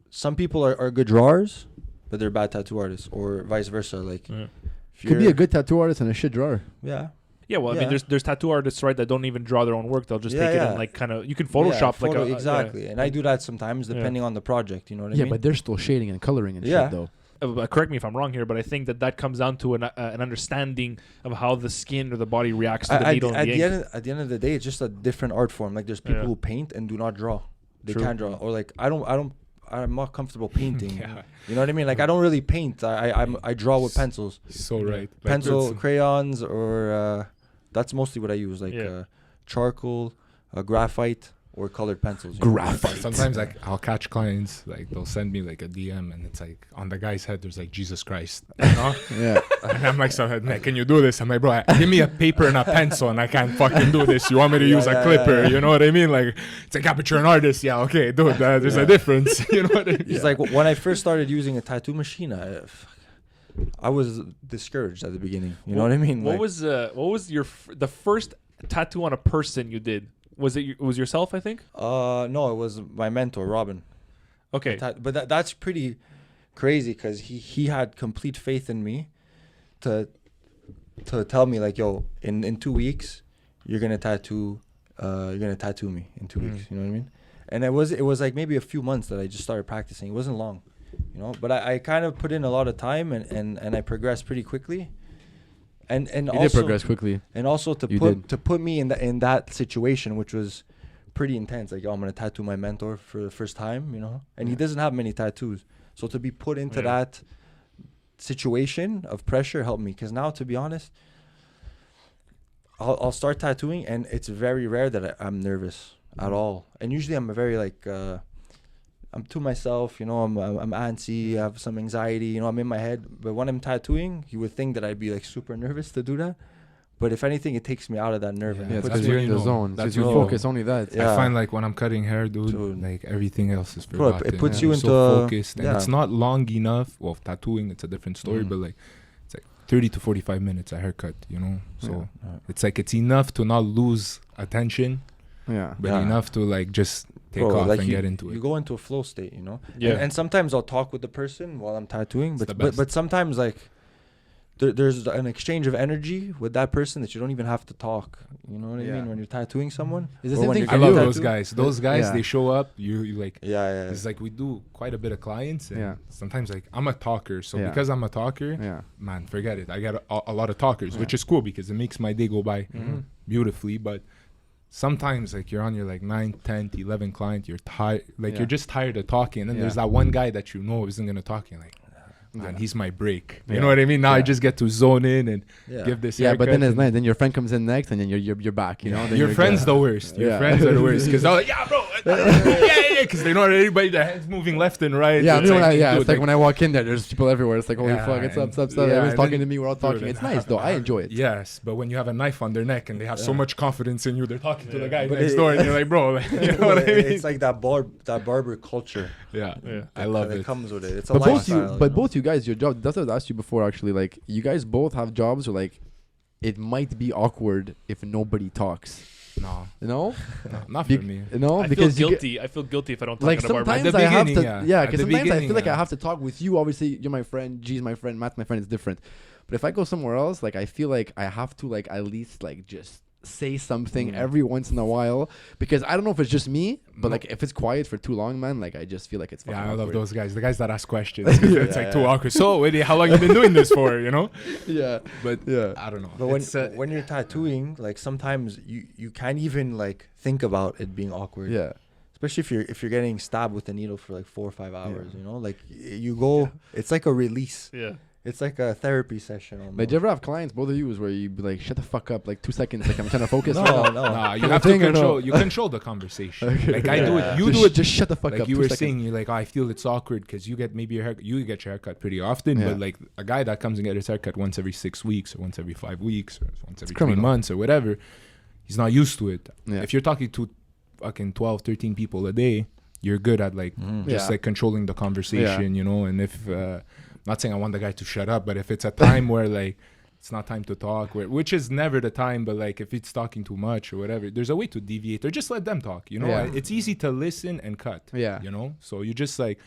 some people are good drawers, but they're bad tattoo artists, or vice versa. Like Yeah. if Could be you're- a good tattoo artist and a shit drawer. yeah. Yeah, well, I mean, Yeah. there's tattoo artists, right, that don't even draw their own work. They'll just Yeah, take it yeah. and like kind of you can Photoshop like a exactly. And I do that sometimes depending on the project. You know what I Yeah, mean? but they're still shading and coloring and Yeah. shit though. correct me if I'm wrong here, but I think that comes down to an understanding of how the skin or the body reacts to the needle at and the ink. at the end of the day, it's just a different art form. Like there's people Yeah. who paint and do not draw. They True. can't draw, or like I'm not comfortable painting. Yeah. You know what I mean? Like I don't really paint. I draw with pencils, So right. Like, pencil, it's- crayons, or that's mostly what I use. Like Yeah. charcoal, graphite, or colored pencils. you know? Graphite. Sometimes like I'll catch clients, like they'll send me like a DM and it's like on the guy's head there's like Jesus Christ. You know? Yeah. And I'm like, so man, can you do this? I'm like, bro, give me a paper and a pencil and I can't fucking do this. You want me to Yeah, use a yeah, clipper? yeah. You know what I mean? Like, it's like, yeah, but you're an artist. Yeah, okay, dude, there's Yeah. a difference. You know what I mean? It's like when I first started using a tattoo machine, I was discouraged at the beginning. You know what I mean? What Like, was the first tattoo on a person you did? Was it was yourself? I think. no, it was my mentor, Robin. Okay. But that's pretty crazy because he had complete faith in me to tell me like, yo, in 2 weeks you're gonna tattoo me in 2 weeks. You know what I mean? And it was like maybe a few months that I just started practicing. It wasn't long, you know. But I kind of put in a lot of time and I progressed pretty quickly. And You also did progress quickly. and also to put me in that situation, which was pretty intense. Like, oh, I'm gonna tattoo my mentor for the first time, you know. And he doesn't have many tattoos, so to be put into that situation of pressure helped me. Because now, to be honest, I'll start tattooing, and it's very rare that I'm nervous at all. And usually, I'm a very like I'm to myself, you know. I'm antsy. I have some anxiety, you know. I'm in my head. But when I'm tattooing, you would think that I'd be like super nervous to do that. But if anything, it takes me out of that nerve. Yeah, and Yeah, puts because me- you're in the zone. That's Because you when you focus only that. Yeah. I find like when I'm cutting hair, dude, Dude. like everything else is Bro, it forgotten. puts you I'm into so focused, and yeah. it's not long enough. Well, tattooing, it's a different story, but like it's like 30 to 45 minutes a haircut, you know. So it's like it's enough to not lose attention, Yeah. but Yeah. enough to like just take Bro, off like and you, get into You it. go into a flow state, you know. Yeah. And sometimes I'll talk with the person while I'm tattooing, It's the but best. but sometimes like there's an exchange of energy with that person that you don't even have to talk. You know what I Yeah. mean? When you're tattooing someone. It's the or same when thing you're I for love you. those tattooed. guys. Those guys, Yeah. they show up. You like. Yeah. It's like we do quite a bit of clients, and Yeah. sometimes like I'm a talker, so Yeah. because I'm a talker, Yeah. man, forget it. I got a lot of talkers, which is cool because it makes my day go by beautifully. But sometimes like you're on your like 9th, 10th, 11th client, you're tired, like Yeah. you're just tired of talking. And then there's Yeah. that one guy that you know isn't gonna talk. You're like, man, he's my break. You Yeah. know what I mean? Now I Yeah. just get to zone in and Yeah. give this. Yeah, but then haircut it's nice. Then your friend comes in next, and then you're back. You know. Then your you're friends good. the worst. Your Yeah. friends are the worst because they're like, yeah, bro, yeah, because they know everybody. The hands moving left and right. Yeah, I It's mean, like, it's dude, like when I walk in there, there's people everywhere. It's like, holy Yeah, fuck, it's and- up. yeah, Everyone's and talking then- to me. We're all talking. dude, It's nice though. I enjoy it. Yes, but when you have a knife on their neck and they have so much confidence in you, they're talking to the guy But next it- door, and you're like, bro, like, you know what I mean? It's like that barber culture. Yeah, Yeah. I love that it. comes with it. It's a But both lifestyle. you, both you guys, your job. That's what I asked you before. Actually, like you guys both have jobs where like it might be awkward if nobody talks. No, You know, not for me. You know, I feel because you get, guilty. I feel guilty if I don't talk like at a barber. sometimes the I have beginning, to. yeah. Yeah, At because the sometimes I beginning, feel like I yeah. have to talk with you. Obviously, you're my friend. G's my friend. Matt's my friend. It's different. But if I go somewhere else, like I feel like I have to like at least like just say something every once in a while, because I don't know if it's just me, but like if it's quiet for too long, man, like I just feel like it's fucking Yeah, I love awkward. those guys. The guys that ask questions. It's like too awkward. So, Eddie, how long you been doing this for? You know? Yeah, But yeah. I don't know. But It's, when you're tattooing, like sometimes you can't even like think about it being awkward. Yeah. Especially if you're getting stabbed with a needle for like 4 or 5 hours, you know, like you go. It's like a release. Yeah. It's like a therapy session. Almost. Like, do you ever have clients, both of you, where you be like, shut the fuck up, like 2 seconds, like I'm trying to focus. No, right now. no. nah, you Kind have of to thing or no? control. You control the conversation. Okay. Like I do it. Yeah. You just, do it. Just shut the fuck Like up. you 2 were seconds. saying, you're like, oh, I feel it's awkward because you get maybe you get your haircut pretty often, Yeah. but like a guy that comes and get his haircut once every 6 weeks or once every 5 weeks or once every 3 criminal. months or whatever, he's not used to it. Yeah. If you're talking to fucking 12, 13 people a day, you're good at like just Yeah. like controlling the conversation, you know. And if not saying I want the guy to shut up, but if it's a time where like it's not time to talk, which is never the time, but like if it's talking too much or whatever, there's a way to deviate or just let them talk, you know. Yeah. It's easy to listen and cut, Yeah. you know. So you just like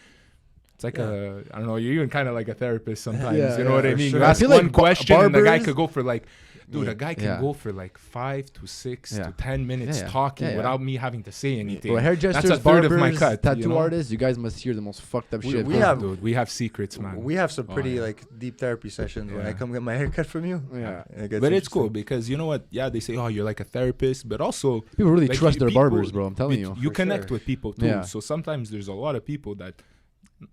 it's like I don't know, you're even kind of like a therapist sometimes, Yeah, you know yeah, what I for mean? sure. You I ask feel one like question and the guy barbers- could go for like dude, a guy can Yeah. go for like 5 to 6 Yeah. to 10 minutes Yeah, yeah. talking Yeah, yeah. without me having to say anything. Bro, hairdressers, That's a third barbers, of my cut, tattoo you know? artists, you guys must hear the most fucked up shit. we bro. have- Dude, we have secrets, man. We have some Oh, pretty yeah. like deep therapy sessions when I Yeah. come get my haircut from you. Yeah. It gets But it's cool interesting. because you know what? Yeah, they say, oh, you're like a therapist, but also People really like, trust their people- barbers, bro. I'm telling you. You For connect sure. with people too. Yeah. So sometimes there's a lot of people that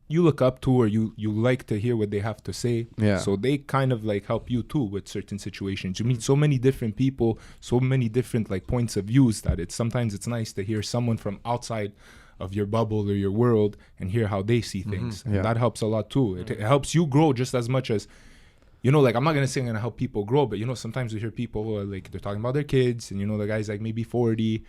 you look up to or you like to hear what they have to say. Yeah. So they kind of like help you too with certain situations. You meet so many different people, so many different like points of views that sometimes it's nice to hear someone from outside of your bubble or your world and hear how they see things. And Yeah. that helps a lot too. It helps you grow just as much as you know, like, I'm not gonna say I'm gonna help people grow, but you know, sometimes we hear people who are, like, they're talking about their kids, and you know, the guy's like maybe 40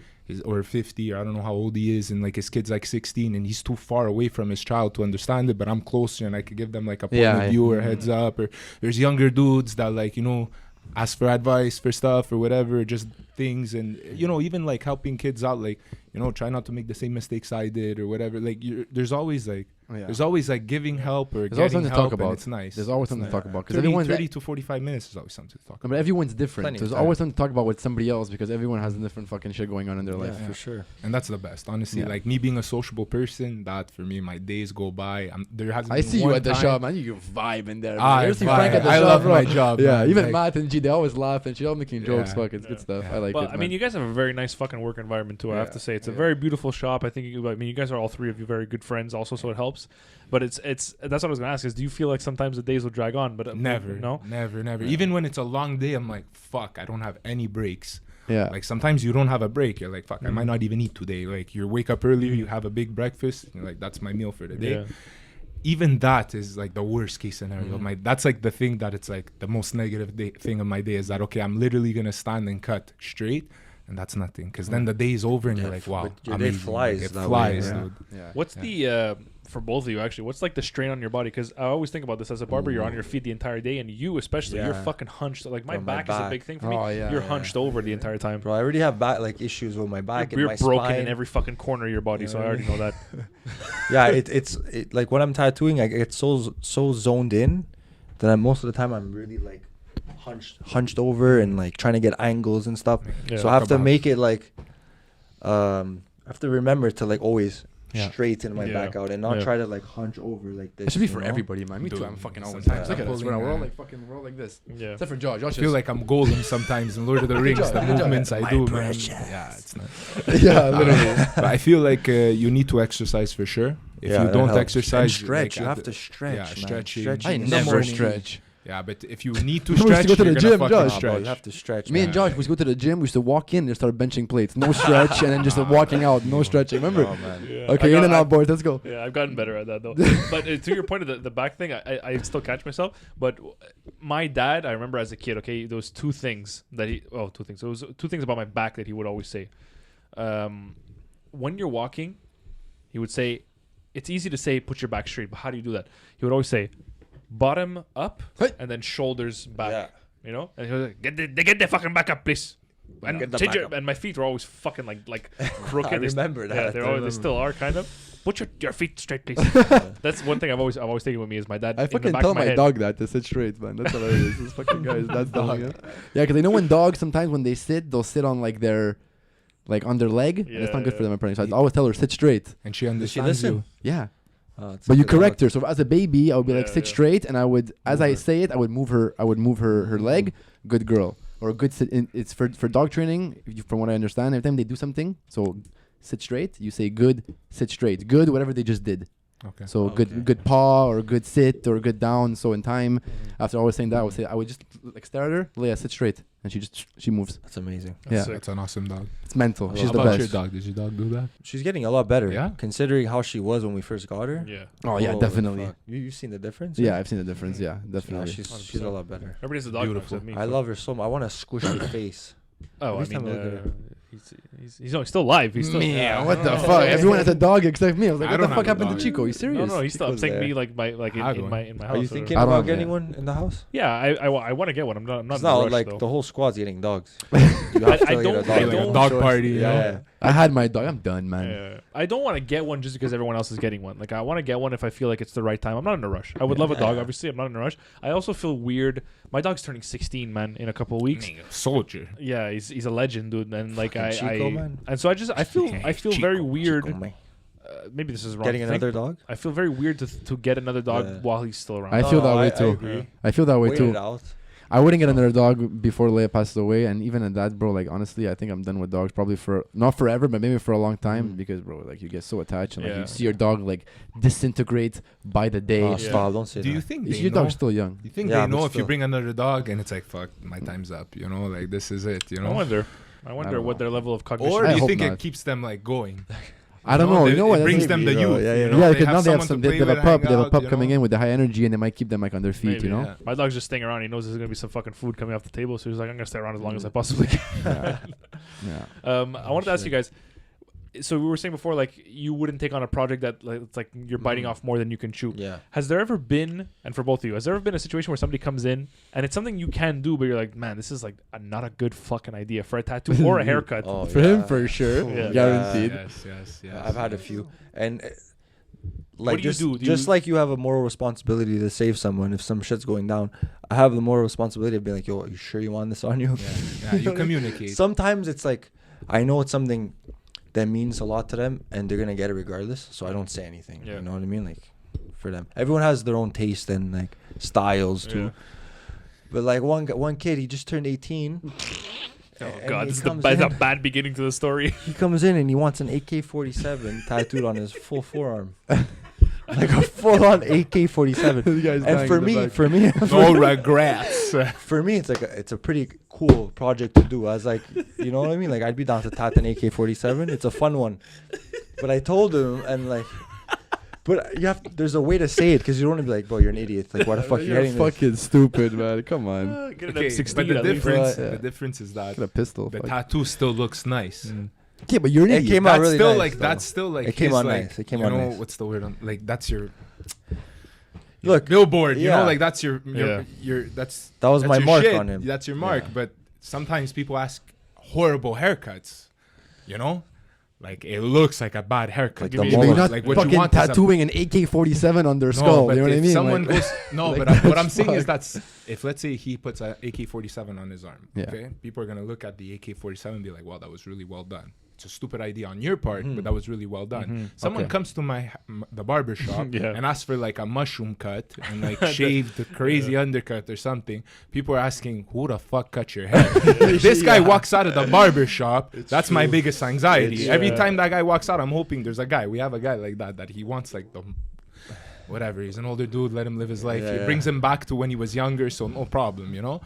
or 50, or I don't know how old he is, and like his kid's like 16, and he's too far away from his child to understand it, but I'm closer and I could give them like a point of view or heads up. Or there's younger dudes that, like, you know, ask for advice for stuff or whatever, just things. And you know, even like helping kids out, like, you know, try not to make the same mistakes I did or whatever. Like, there's always like there's always like giving help or There's always getting something to help, talk about. and it's nice. There's always something to talk about because 30, everyone's 30 to 45 minutes is always something to talk No, about. but everyone's different. Plenty of There's time. always something to talk about with somebody else because everyone has a different fucking shit going on in their life. For sure. And that's the best, honestly. Yeah. Like, me being a sociable person, that for me, my days go by. There hasn't I been see you one at the time- shop, man. You vibe in there. Ah, Man. You see vibe. Frank at the I shop, love bro. my job. Yeah, man. even Like, Matt and G, they always laugh and she all making jokes. Yeah. Fuck, it's good stuff. I like Well, it. I mean, man. you guys have a very nice fucking work environment too. I have to say, it's a very beautiful shop. I think. I mean, you guys are all three of you very good friends, also, so it helps. But it's that's what I was gonna ask is, do you feel like sometimes the days will drag on? But never. no. Never. Even when it's a long day, I'm like, fuck, I don't have any breaks. Yeah. Like, sometimes you don't have a break. You're like, fuck, I might not even eat today. Like, you wake up earlier, you have a big breakfast, and you're like, that's my meal for the day. Yeah. Even that is like the worst case scenario. That's like the thing that it's like the most negative thing of my day is that, okay, I'm literally gonna stand and cut straight, and that's nothing. Because then the day is over, and you're like, wow, but your day amazing. flies Like, it that way, flies, yeah. dude. Yeah. What's the for both of you actually? What's like the strain on your body? Because I always think about this as a barber. You're on your feet the entire day, and you especially, you're Yeah. fucking hunched. Like my Bro, my back is a back. big thing for me. Oh, yeah, You're yeah. hunched over the entire time. Bro, I already have back like issues with my back and You're my broken spine. in every fucking corner of your body, so I already know that. Yeah, it's like when I'm tattooing, I get so zoned in that most of the time I'm really like hunched over and like trying to get angles and stuff. Yeah. So I have to About- make it like I have to remember to like always Yeah. straighten my Yeah. back out and not Yeah. try to like hunch over like this. It should be you for know? everybody, man. Me too. Dude, I'm fucking always. sometimes Look I'm at us. pulling, We're all uh, like fucking. We're all like this. Yeah. Except for Josh. Josh I feel is. like I'm Golem sometimes in Lord of the Rings. job, The good job. movements I do, man. precious. Yeah, it's not. yeah, literally. But I feel like you need to exercise for sure. If Yeah, you that don't helps. exercise, And stretch. like, You at have the- to stretch. yeah, man. stretching. Stretching I is never so stretch. Yeah, but if you need to We used to stretch, go to you're the gonna gym, fucking Josh. Nah, bro, stretch. you have to stretch. Me and man. Josh, we used to go to the gym. We used to walk in and start benching plates. No stretch, and then just walking out. No stretching. Remember? Oh, man. Yeah. Okay, in and out, boys. Let's go. Yeah, I've gotten better at that though. But to your point of the back thing, I still catch myself. But my dad, I remember as a kid, okay, there was two things that two things. There was two things about my back that he would always say. When you're walking, he would say, it's easy to say put your back straight, but how do you do that? He would always say, bottom up Hey. and then shoulders back. Yeah. You know, and he was like, get the fucking back up, please. And, Get the change back your, up. and my feet were always fucking like crooked. I They st- remember that. Yeah, I they still are kind of. Put your feet straight, please. That's one thing I've always taken with me is my dad. I in the fucking back tell of my my head. dog that to sit straight, man. That's hilarious. This fucking guy is that dog. Yeah, because I know when dogs sometimes when they sit, they'll sit on like their, like on their leg, and it's not good for them apparently. So I always tell her sit straight. And she Does she understands listen? you. Yeah, Oh, it's but a you good correct dog. her. So as a baby, I would be like Yeah, sit yeah. straight, and I would as Move I her. say it, I would move her leg. Good girl or a good sit. It's for dog training. From what I understand, every time they do something, so sit straight. You say good, sit straight. Good, whatever they just did. Okay. So Okay. good paw or good sit or good down. So in time, after always saying that, I would just like stare at her, Leia, sit straight, and she moves. That's amazing. Yeah, sick. That's an awesome dog. it's mental. How She's How the about best. your dog? Did your dog do that? She's getting a lot better. Yeah? Considering how she was when we first got her. Yeah. Oh yeah, Holy definitely. fuck. You've seen the difference? Yeah, I've seen the difference. Yeah, Yeah, definitely. she's a lot better. Everybody has a dog now Beautiful. except me. I love her so much. I want to squish her face. Oh, I every time mean, I look at her. he's still alive. He's still. Man, what the fuck? Everyone has a dog except me. I was like, I what the don't fuck have a happened to dog. Chico? You No, serious? no, he's still. I'm Chico's saying there. me like I have in one. my house. Are you or- thinking I don't about have getting that. one in the house? Yeah, I want to get one. I'm not It's in a not rush, like though. the whole squad's getting dogs. You I have to don't- get a I dog. don't- Like a dog party, you know? Yeah. I had my dog. I'm done, man. Yeah. I don't want to get one just because everyone else is getting one. Like I want to get one if I feel like it's the right time. I'm not in a rush. I would love a dog, Yeah. obviously. I'm not in a rush. I also feel weird. My dog's turning 16, man, in a couple of weeks. Soldier. Yeah, he's a legend, dude. And like Fucking Chico, man. and so I feel very weird. Chico, man. Maybe this is wrong. Getting to think. another dog? I feel very weird to get another dog Yeah. while he's still around. I feel that way I too. agree. I feel that way Wait too. it out. I wouldn't get another dog before Leia passes away, and even at that, bro, like honestly, I think I'm done with dogs probably for not forever, but maybe for a long time because, bro, like you get so attached and like Yeah. you see your dog like disintegrate by the day. Oh, Yeah. stop. Don't say Do you that. think Is they your know? dog's still young? You think Yeah, they but know if you still. bring another dog and it's like, fuck, my time's up, you know? Like, this is it, you I know? wonder don't what know. their level of cognition. Or I do you hope think not. it keeps them, like, going? I don't know. You know what? It brings That's them the maybe, youth. yeah, you yeah. know? Yeah, because now they have someone some. to They play have a with, pup. hang They have a out, pup you coming know? in with the high energy, and they might keep them like on their feet. Maybe, You know. Yeah. My dog's just staying around. He knows there's gonna be some fucking food coming off the table, so he's like, I'm gonna stay around as long as I possibly can. Yeah. I wanted to ask you guys. So we were saying before, like you wouldn't take on a project that like, it's like you're biting off more than you can chew. Yeah. Has there ever been, and for both of you, has there ever been a situation where somebody comes in and it's something you can do, but you're like, man, this is like not a good fucking idea for a tattoo or a haircut? Oh, For him, for sure, Yeah. guaranteed. Yes. I've had a few, and What like do you just do? Do just you- like you have a moral responsibility to save someone if some shit's going down, I have the moral responsibility of being like, yo, are you sure you want this on you? Yeah, you communicate. Sometimes it's like I know it's something that means a lot to them, and they're gonna get it regardless. So I don't say anything. Yeah. You know what I mean? Like for them, everyone has their own taste and like styles too. Yeah. But like one kid, he just turned 18. Oh and god, he this is comes the in- bad beginning to the story. He comes in and he wants an AK-47 tattooed on his full forearm, like a full-on AK-47. The guy's And dying for in the me, back. for me, No regrets. for me, it's a pretty cool project to do. I was like, you know what I mean? Like I'd be down to tat an AK-47. It's a fun one. But I told him, and like, but there's a way to say it because you don't want to be like, bro, you're an idiot. Like, why the fuck you You're getting this? fucking stupid, man. Come on. Get an Okay, M16 but the at least. difference, Yeah. the difference is that Get a pistol. the fuck. tattoo still looks nice. Yeah, but you're an It idiot. came out That's really still nice, like though. that's still like It came his, out like, nice. It came you out know nice. what's the word on like that's your Look, billboard. You yeah. know, like that's your Yeah. that's that was that's my your mark shit. on him. That's your mark. Yeah. But sometimes people ask horrible haircuts. You know, like it looks like a bad haircut. Like You the mean, Yeah, but you're mullet. not like what you fucking want is a- tattooing an AK-47 on their skull. but You know what I if mean? someone Like- goes no, like, but what I'm that's saying is fucked. that's if let's say he puts an AK-47 on his arm, Yeah. okay, people are gonna look at the AK-47 and be like, "Wow, that was really well done." It's a stupid idea on your part, Mhm. but that was really well done. Mhm. Someone Okay. comes to the barber shop Yeah. and asks for like a mushroom cut and like shaved crazy undercut or something. People are asking, "Who the fuck cut your hair?" This guy walks out of the barber shop. That's my biggest anxiety. It's Every true. time that guy walks out, I'm hoping there's a guy. We have a guy like that he wants like the whatever. He's an older dude. Let him live his life. Yeah, He yeah. brings him back to when he was younger, so no problem, you know.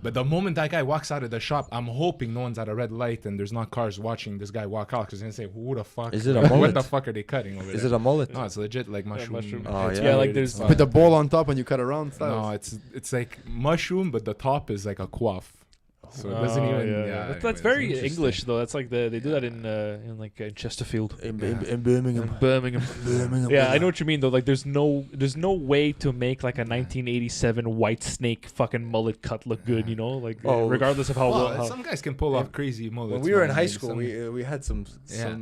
But the moment that guy walks out of the shop, I'm hoping no one's at a red light and there's not cars watching this guy walk out because they're gonna say, "Who the fuck? Is it a what mullet? the fuck are they cutting over Is there?" it a mullet? No, it's legit like mushroom. mushroom. Oh, It's yeah. Yeah, like weird. there's- It's Put the fine. ball on top when you cut around. No, it's like mushroom, but the top is like a coif. So it doesn't Oh, even. yeah. Yeah, That's anyways, very interesting. English though. That's like they do that in like Chesterfield. In In Birmingham. Birmingham. Birmingham. Yeah, I know what you mean though. Like there's no way to make like a 1987 white snake fucking mullet cut look good, you know? Like Oh. regardless of how Well, well some guys can pull off crazy mullets. When we were in man. high Like, school, some- we had some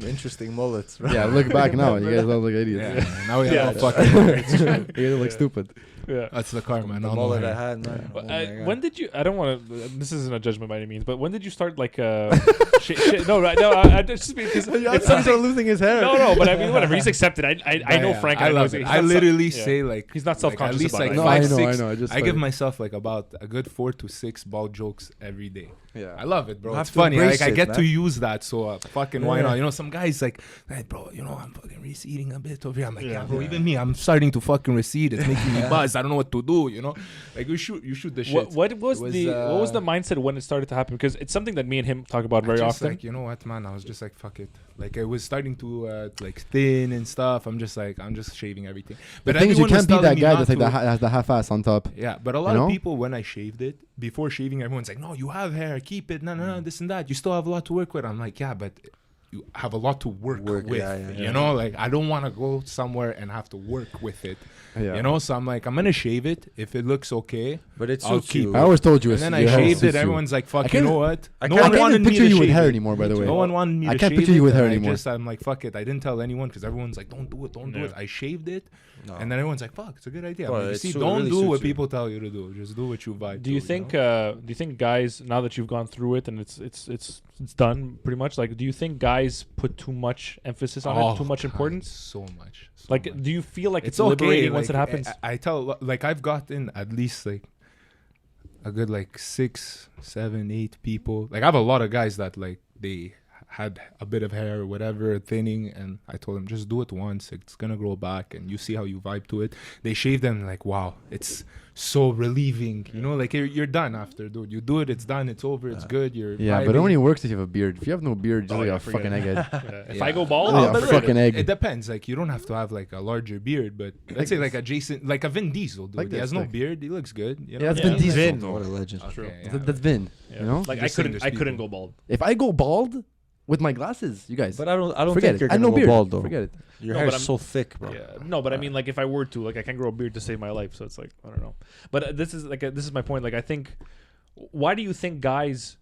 interesting mullets. Yeah, look back now. You guys look like idiots. Yeah, now we Yeah. have no fucking. You guys look stupid. yeah. That's the karma. The No mullet more I hair. had, man. But, Oh my God. when did you? I don't want to. This isn't a judgment by any means, but when did you start like? No, right? No, I just because it's something. losing his hair. No, but I mean, whatever. He's accepted. I know Yeah, Frank. I know love he's it. not I so- literally yeah. say like He's not like, self-conscious at least about like it. No, five, I know, six. I know. I just I give started. myself like about a good 4 to 6 ball jokes every day. Yeah. I love it, bro. You have It's to funny. embrace Like I it, get to man. use that, so fucking why Yeah. not? You know, some guys like, hey, bro, you know, I'm fucking receding a bit over here. I'm like, Yeah. yeah, bro. Even me, I'm starting to fucking recede. It's making me buzz. I don't know what to do. You know, like you shoot the shit. What was It was, what was the mindset when it started to happen? Because it's something that me and him talk about very just often. like, you know what, man, I was just like, fuck it. Like I was starting to like thin and stuff. I'm just shaving everything. The But thing is, you everyone was can't be telling that me guy not that's like to. has the half-ass on top. Yeah, but a lot know? of people, when I shaved it, before shaving, everyone's like, no, you have hair, keep it, no, this and that. You still have a lot to work with. I'm like, yeah, but you have a lot to work with. yeah. You know, like I don't want to go somewhere and have to work with it. Yeah. You know, so I'm like, I'm going to shave it. If it looks okay, But it I'll suits keep you. I always told you. and then I your hair shaved suits it. you. Everyone's like, fuck, you can't- know what? I No can't- one I can't wanted even me picture to you with shave hair it. anymore, by the way. No one wanted me I to can't shave picture you with it, hair and anymore. I'm like, fuck it. I didn't tell anyone because everyone's like, don't do it, don't do Yeah. it. I shaved it. No. And then everyone's like, "Fuck, it's a good idea." I'm Well, like, you it see, suit- don't really do suits what you. people tell you to do. Just do what you vibe. Do you to, think? know? Do you think guys, now that you've gone through it and it's done pretty much? Like, do you think guys put too much emphasis on it, too much God, importance? So much. so Like, much. do you feel like it's, it's okay liberating once like, it happens? I tell like I've gotten at least like a good like 6, 7, 8 people. Like I have a lot of guys that like they had a bit of hair or whatever, thinning, and I told them, just do it once. It's gonna grow back, and you see how you vibe to it. They shaved them, like, wow, it's so relieving. You know, like you're done after, dude. You do it, it's done, it's over, it's good. You're Yeah, vibing. but it only works if you have a beard. If you have no beard, you're just like a forget fucking it. egghead. If I go bald, Yeah, I'll never fucking egg. It depends. Like, you don't have to have like a larger beard, but let's say like like a Vin Diesel, dude. Like He this, has no like- beard. He looks good. You know? Yeah, that's Yeah. Vin Diesel. Vin. What a legend. True. Okay, yeah, That's Vin. Yeah. You know? Like Just I saying couldn't there's go people. bald. If I go bald with my glasses, you guys, But I don't forget think it. you're I gonna no go beard. bald though. Forget it. Your No, hair but is I'm- so thick, bro. Yeah. No, but I mean, like, if I were to, like, I can't grow a beard to save my life, so it's like, I don't know. But this is this is my point. Like, I think, why do you think guys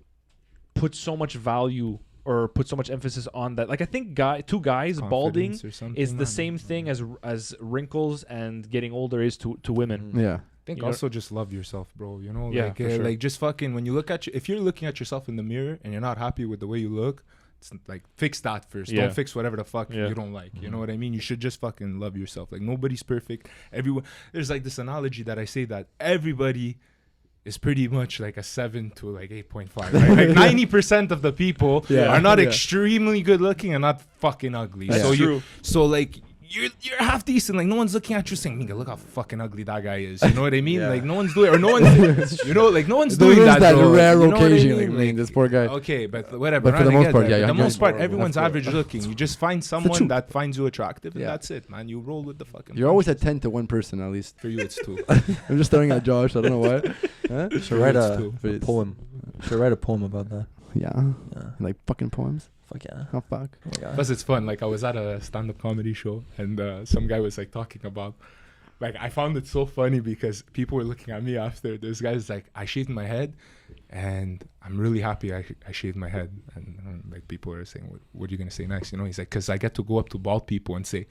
put so much value or put so much emphasis on that? Like, I think two guys balding Confidence or something, is the man. same thing as wrinkles and getting older is to women. Yeah. I think You know- also just love yourself, bro. You know, Yeah, like, for sure. like just fucking when you look at if you're looking at yourself in the mirror and you're not happy with the way you look, it's like fix that first. Yeah. Don't fix whatever the fuck Yeah. you don't like. You know what I mean? You should just fucking love yourself. Like, nobody's perfect. Everyone. There's like this analogy that I say that everybody is pretty much like a 7 to like 8.5. Right? Like 90% of the people Yeah. are not Yeah. extremely good looking and not fucking ugly. That's so true. so like you're half decent. Like, no one's looking at you saying, "Nigga, look how fucking ugly that guy is." You know what I mean? Yeah. Like, no one's doing, or no one's, you know, like no one's There doing is that. that though. rare You know what I occasion, mean? like, this poor guy. Okay, but whatever. But for the I most get part, that. yeah, For yeah, the yeah. most part, Yeah, everyone's that's average looking. You just find truth. someone that finds you attractive, and Yeah. that's it, man. You roll with the fucking. You're always punches. at 10 to 1 person at least. For you, it's 2. I'm just staring at Josh. I don't know why. Huh? Should write It's a too. But it's- poem. Should write a poem about that. Yeah. Yeah. Like fucking poems. Fuck yeah. Oh fuck. Oh my God. Plus, it's fun. Like, I was at a stand-up comedy show, and some guy was like talking about. Like, I found it so funny because people were looking at me after. This guy's like, I shaved my head, and I'm really happy I shaved my head. And like, people are saying, what are you gonna say next? You know, he's like, because I get to go up to bald people and say,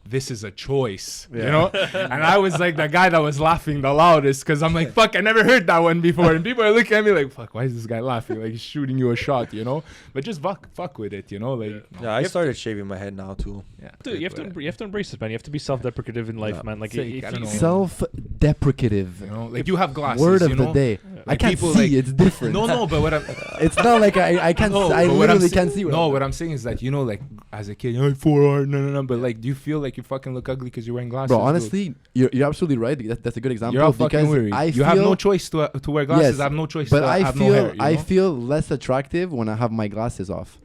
this is a choice, you know? And I was like the guy that was laughing the loudest because I'm like, fuck, I never heard that one before. And people are looking at me like, fuck, why is this guy laughing? Like, he's shooting you a shot, you know? But just fuck with it, you know? Like, Yeah, I started shaving my head now too. yeah. Dude, you have to embrace it, man. You have to be self-deprecative in life, Yeah. man. Like, Sick, if I don't you- know. Self-deprecative. You know, like, you have glasses, Word of you the know? day. I Like, can't people, see. like- It's different. No, but what I'm It's not like I can't. no, I but what I'm literally sa- can't see. No, what I'm saying is that, you know, like, as a kid, you're like 4 hours, no. But like, do you feel like you fucking look ugly because you're wearing glasses? Bro, dude? honestly, you're absolutely right. That's a good example. You're all because fucking weary. I You have no feel- choice to wear glasses. Yes, I have no choice But to I have feel no hair. You I know? feel less attractive when I have my glasses off.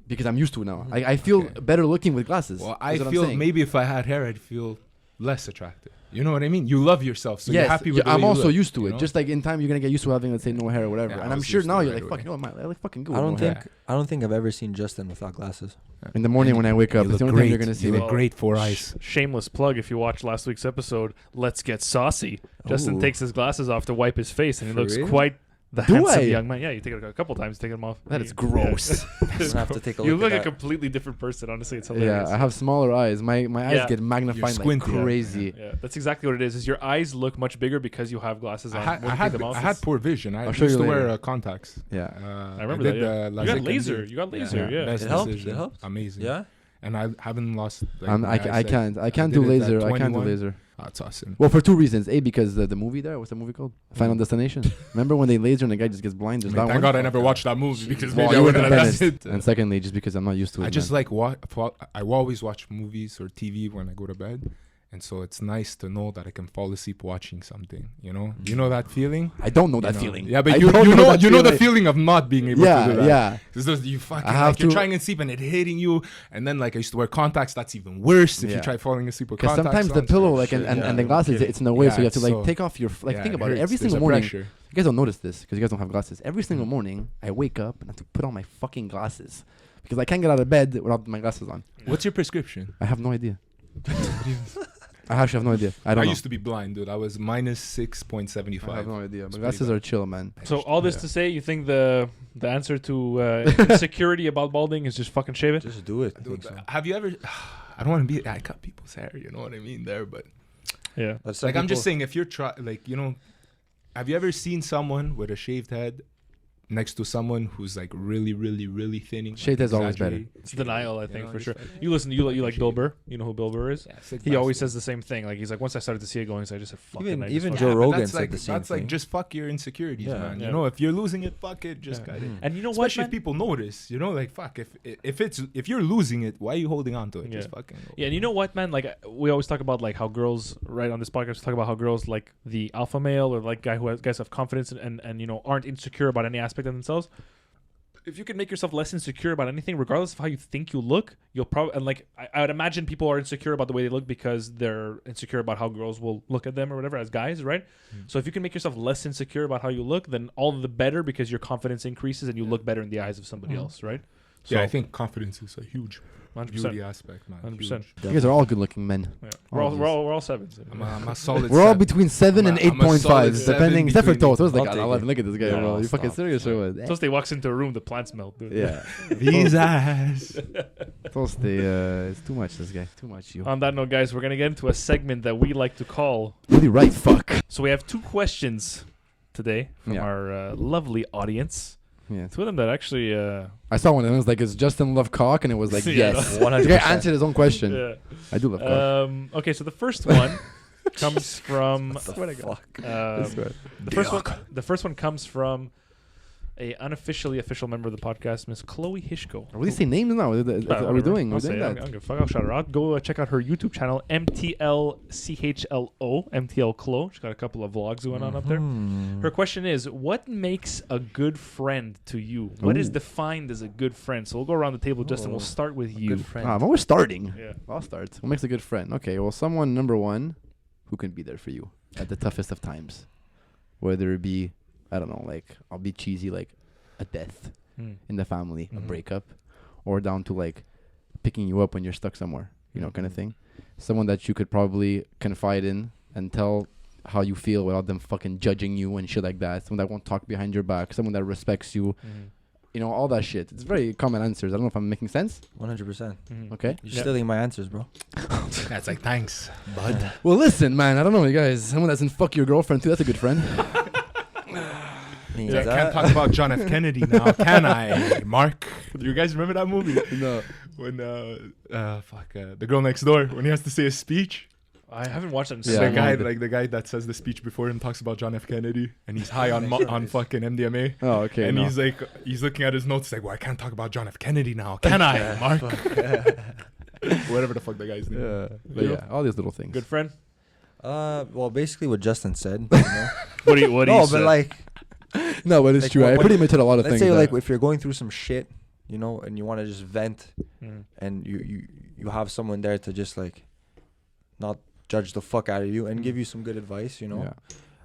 Because I'm used to it now. I feel Okay. better looking with glasses. Well, is I what I'm feel saying. maybe if I had hair, I'd feel less attractive. You know what I mean? You love yourself, so yes, you're happy with the I'm way you also look, used to you it. know? Just like in time, you're gonna get used to having, let's say, no hair or whatever. Yeah, I And I'm was sure used to now it you're right like, away. fucking, I look fucking good. I don't with no hair. think I've ever seen Justin without glasses. In the morning when I wake up, You it's the look only thing great. you're gonna see. You me. look great for eyes. Shameless plug. If you watched last week's episode, Let's Get Saucy. Justin Ooh. takes his glasses off to wipe his face, and he For looks real? quite the Do handsome I? young man. Yeah, you take it a couple times, take them off. That is Yeah. gross. I'm gonna have to take a You look look at a that. completely different person. Honestly, it's Yeah, hilarious. I have smaller eyes. My eyes Yeah. get magnified like squinty. crazy. Yeah, that's exactly what it is. Is your eyes look much bigger because you have glasses on? I When you take them off, had it's- poor vision. I I'll used show you to wear later. contacts. Yeah. I remember that. Yeah. You got laser. You got laser. Yeah. Best It helped, decision. it helped. Amazing. Yeah. And I haven't lost. Like, I my can't eyesight. I can't did do it at laser. I can't do 21. laser. That's awesome. Well, for two reasons. A, because the movie there, what's the movie called? Final Destination. Remember when they laser and the guy just gets blind? There's that Thank one. God I never watched that movie because Well, maybe I you would wouldn't have have done it. And secondly, just because I'm not used to it. I just man. like I always watch movies or TV when I go to bed, and so it's nice to know that I can fall asleep watching something. You know that feeling. I don't know that You know? feeling. Yeah, but I you don't know that the feeling of not being able to do Yeah, that. yeah. Because you fucking I have like, you're to- trying to sleep and it hitting you, and then like I used to wear contacts. That's even worse if you Yeah. try falling asleep with Because contacts. sometimes the on, pillow, so like, shit, and yeah, the no glasses, kidding. it's in a way, Yeah, so you have to it's like take off your, like, yeah, think it about it. hurts. Every There's single a morning, pressure. you guys don't notice this because you guys don't have glasses. Every single morning, I wake up and I have to put on my fucking glasses because I can't get out of bed without my glasses on. What's your prescription? I have no idea. I actually have no idea. I I don't know. used to be blind, dude. I was minus 6.75. I have no idea. It's But pretty glasses bad. are chill, man. So all this Yeah. to say, you think the answer to insecurity about balding is just fucking shave it? Just do it. I Dude, think so. have you ever? I don't want to be. I cut people's hair. You know what I mean there, but Yeah. That's like some I'm just people- saying, if you're have you ever seen someone with a shaved head next to someone who's like really, really, really thinning. Shade is always better. exaggerate. It's denial, I think, know, for just sure. like- You listen. You like Bill Burr. You know who Bill Burr is? Yeah, sick He always bastard. says the same thing. Like he's like, once I started to see it going, so I just said, "Fuck it." Even- I just even fucking- Joe but Rogan that's said like, the same that's like thing. just fuck your insecurities, Yeah. man. Yeah. You know, if you're losing it, fuck it, just Yeah. cut it. And you know Especially what, if man? people notice, you know, like fuck. If you're losing it, why are you holding on to it? Yeah. Just fucking. Go. Yeah, and you know what, man? Like we always talk about like how girls, right on this podcast, talk about how girls like the alpha male or like guys have confidence and you know aren't insecure about any aspect of themselves. If you can make yourself less insecure about anything, regardless of how you think you look, you'll probably and like I would imagine people are insecure about the way they look because they're insecure about how girls will look at them or whatever as guys, right? So if you can make yourself less insecure about how you look, then all the better because your confidence increases and you look better in the eyes of somebody else, right? Yeah, I think confidence is a huge 100%. beauty aspect, man. 100%. Huge. You guys are all good-looking men. Yeah. Oh, We're all sevens. I'm a solid. We're all seven. between 7 and I'm a solid 8.5, depending. 7 Except for between Toast. Toast like, I'll "God, take 11. it." Look at this guy, Yeah, bro. I'll You fucking stop. serious or what? Toasty walks into a room, the plants melt, dude. Yeah. These eyes. Toast, it's too much, this guy. Too much, you. On that note, guys, we're going to get into a segment that we like to call. Really right, fuck. So we have 2 questions today from Yeah. our lovely audience. Yeah. 2 of them that actually... I saw one of them. It was like, "Is Justin love cock?" And it was like, Yeah, yes. 100%. The guy answered his own question. yeah. I do love cock. Okay, so the first one comes from... What the fuck? I swear. The first one comes from a unofficially official member of the podcast, Miss Chloe Hishko. Are we saying names now? Are we doing? I'll We're say doing it. I don't that. give a fuck. I'll shout her out. Go check out her YouTube channel, MTLCHLO, MTL Chlo. She's got a couple of vlogs going on up there. Mhm. Her question is, what makes a good friend to you? What is Ooh. defined as a good friend? So we'll go around the table, Justin. We'll Oh, start with you. Good friend. I'm always starting. Yeah. I'll start. What makes a good friend? Okay, well, someone, number one, who can be there for you at the toughest of times. Whether it be, I don't know, like, I'll be cheesy, like a death in the family, a Mhm. breakup, or down to like picking you up when you're stuck somewhere, you know, kind of thing. Someone that you could probably confide in and tell how you feel without them fucking judging you and shit like that. Someone that won't talk behind your back. Someone that respects you. You know, all that shit. It's very common answers. I don't know if I'm making sense. 100%. Okay. You're Yeah. stealing my answers, bro. That's like thanks, bud. Well, listen, man. I don't know, you guys. Someone that doesn't fuck your girlfriend too. That's a good friend. Means I that- can't talk about John F. Kennedy now, can I, Mark? Do you guys remember that movie? No. When the girl next door, when he has to say a speech. I haven't watched it in Yeah, so the I'm guy, on it. like the guy that says the speech before him, talks about John F. Kennedy, and he's high on on fucking MDMA, Oh, okay. and no. he's like, he's looking at his notes, like, well, I can't talk about John F. Kennedy now, can I, Mark? Whatever the fuck the guy's name. Yeah. But You? yeah, all these little things. Good friend. well, basically what Justin said. You know? What do you No, but like, No, but it's Like, true. what- I what- pretty much did a lot of let's things. say that- like if you're going through some shit, you know, and you want to just vent, Mm. and you have someone there to just like not judge the fuck out of you and give you some good advice, you know. Yeah.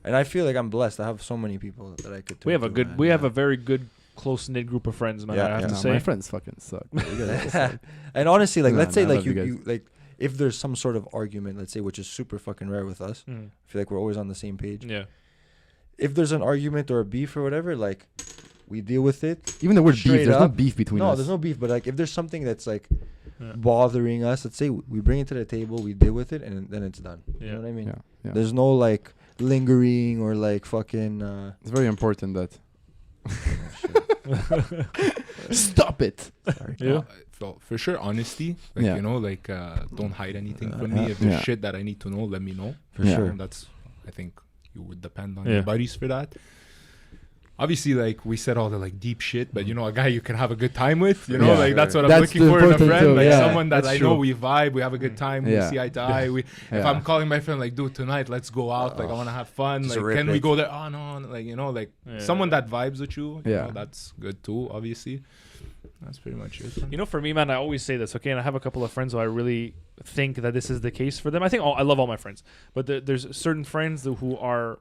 And I feel like I'm blessed. I have so many people that I could. We turn have a to, good, man. we have Yeah. a very good, close knit group of friends, man. Yeah, I have yeah. to No, say. my friends fucking suck. bro. You guys suck. And honestly, like, Nah, let's say nah, I like love you guys. you like if there's some sort of argument, let's say, which is super fucking rare with us. Mm. I feel like we're always on the same page. Yeah. If there's an argument or a beef or whatever, like, we deal with it. Even the word beef, Straight there's no up. beef between No, us. there's no beef, but like if there's something that's like Yeah. bothering us, let's say we bring it to the table, we deal with it, and then it's done. You Yeah. know what I mean? Yeah, yeah. There's no like lingering or like fucking. It's very important that. Shit. Stop it. Sorry. Yeah. Well, for sure, honesty. Like, Yeah. you know, like, don't hide anything from me. If there's Yeah. shit that I need to know, let me know. For Yeah. sure. And that's, I think, you would depend on Yeah. your buddies for that. Obviously, like, we said all the like deep shit, but you know, a guy you can have a good time with, you know, Yeah. like that's what I'm That's looking the for in a important friend, too, like yeah. someone that That's I know true. we vibe, we have a good time, Yeah. we see eye to eye. If Yeah. I'm calling my friend like, dude, tonight let's go out, like I want to have fun, Just like a rip can we it. go there? Oh no, like you know, like Yeah. someone that vibes with you, Yeah. know, that's good too. Obviously, that's pretty much it. Man. You know, for me, man, I always say this, okay? And I have a couple of friends who I really think that this is the case for them. I think I love all my friends, but there's certain friends who are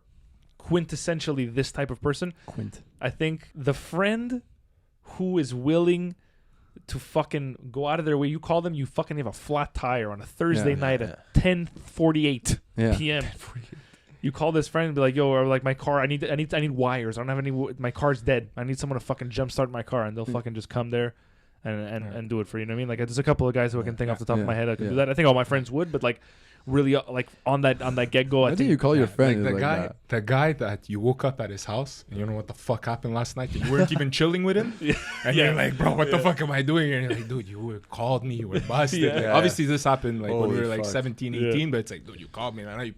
quintessentially this type of person. Quint. I think the friend who is willing to fucking go out of their way, you call them, you fucking have a flat tire on a Thursday Yeah. night at 10:48 Yeah. p.m. You call this friend and be like, "Yo, or like my car, I need wires. I don't have any. My car's dead. I need someone to fucking jumpstart my car," and they'll fucking just come there and do it for you. You know what I mean? Like, there's a couple of guys who I can think off the top of my head that can do Yeah. that. I think all my friends would, but like, really like on that get go. I think you call your friend like like the guy that you woke up at his house and you know what the fuck happened last night and you weren't even chilling with him. And you're like, bro, what the fuck am I doing here? And you're like, dude, called me, you were busted. Like, obviously this happened like when we were like 17, 18, but it's like, dude, you called me and I know you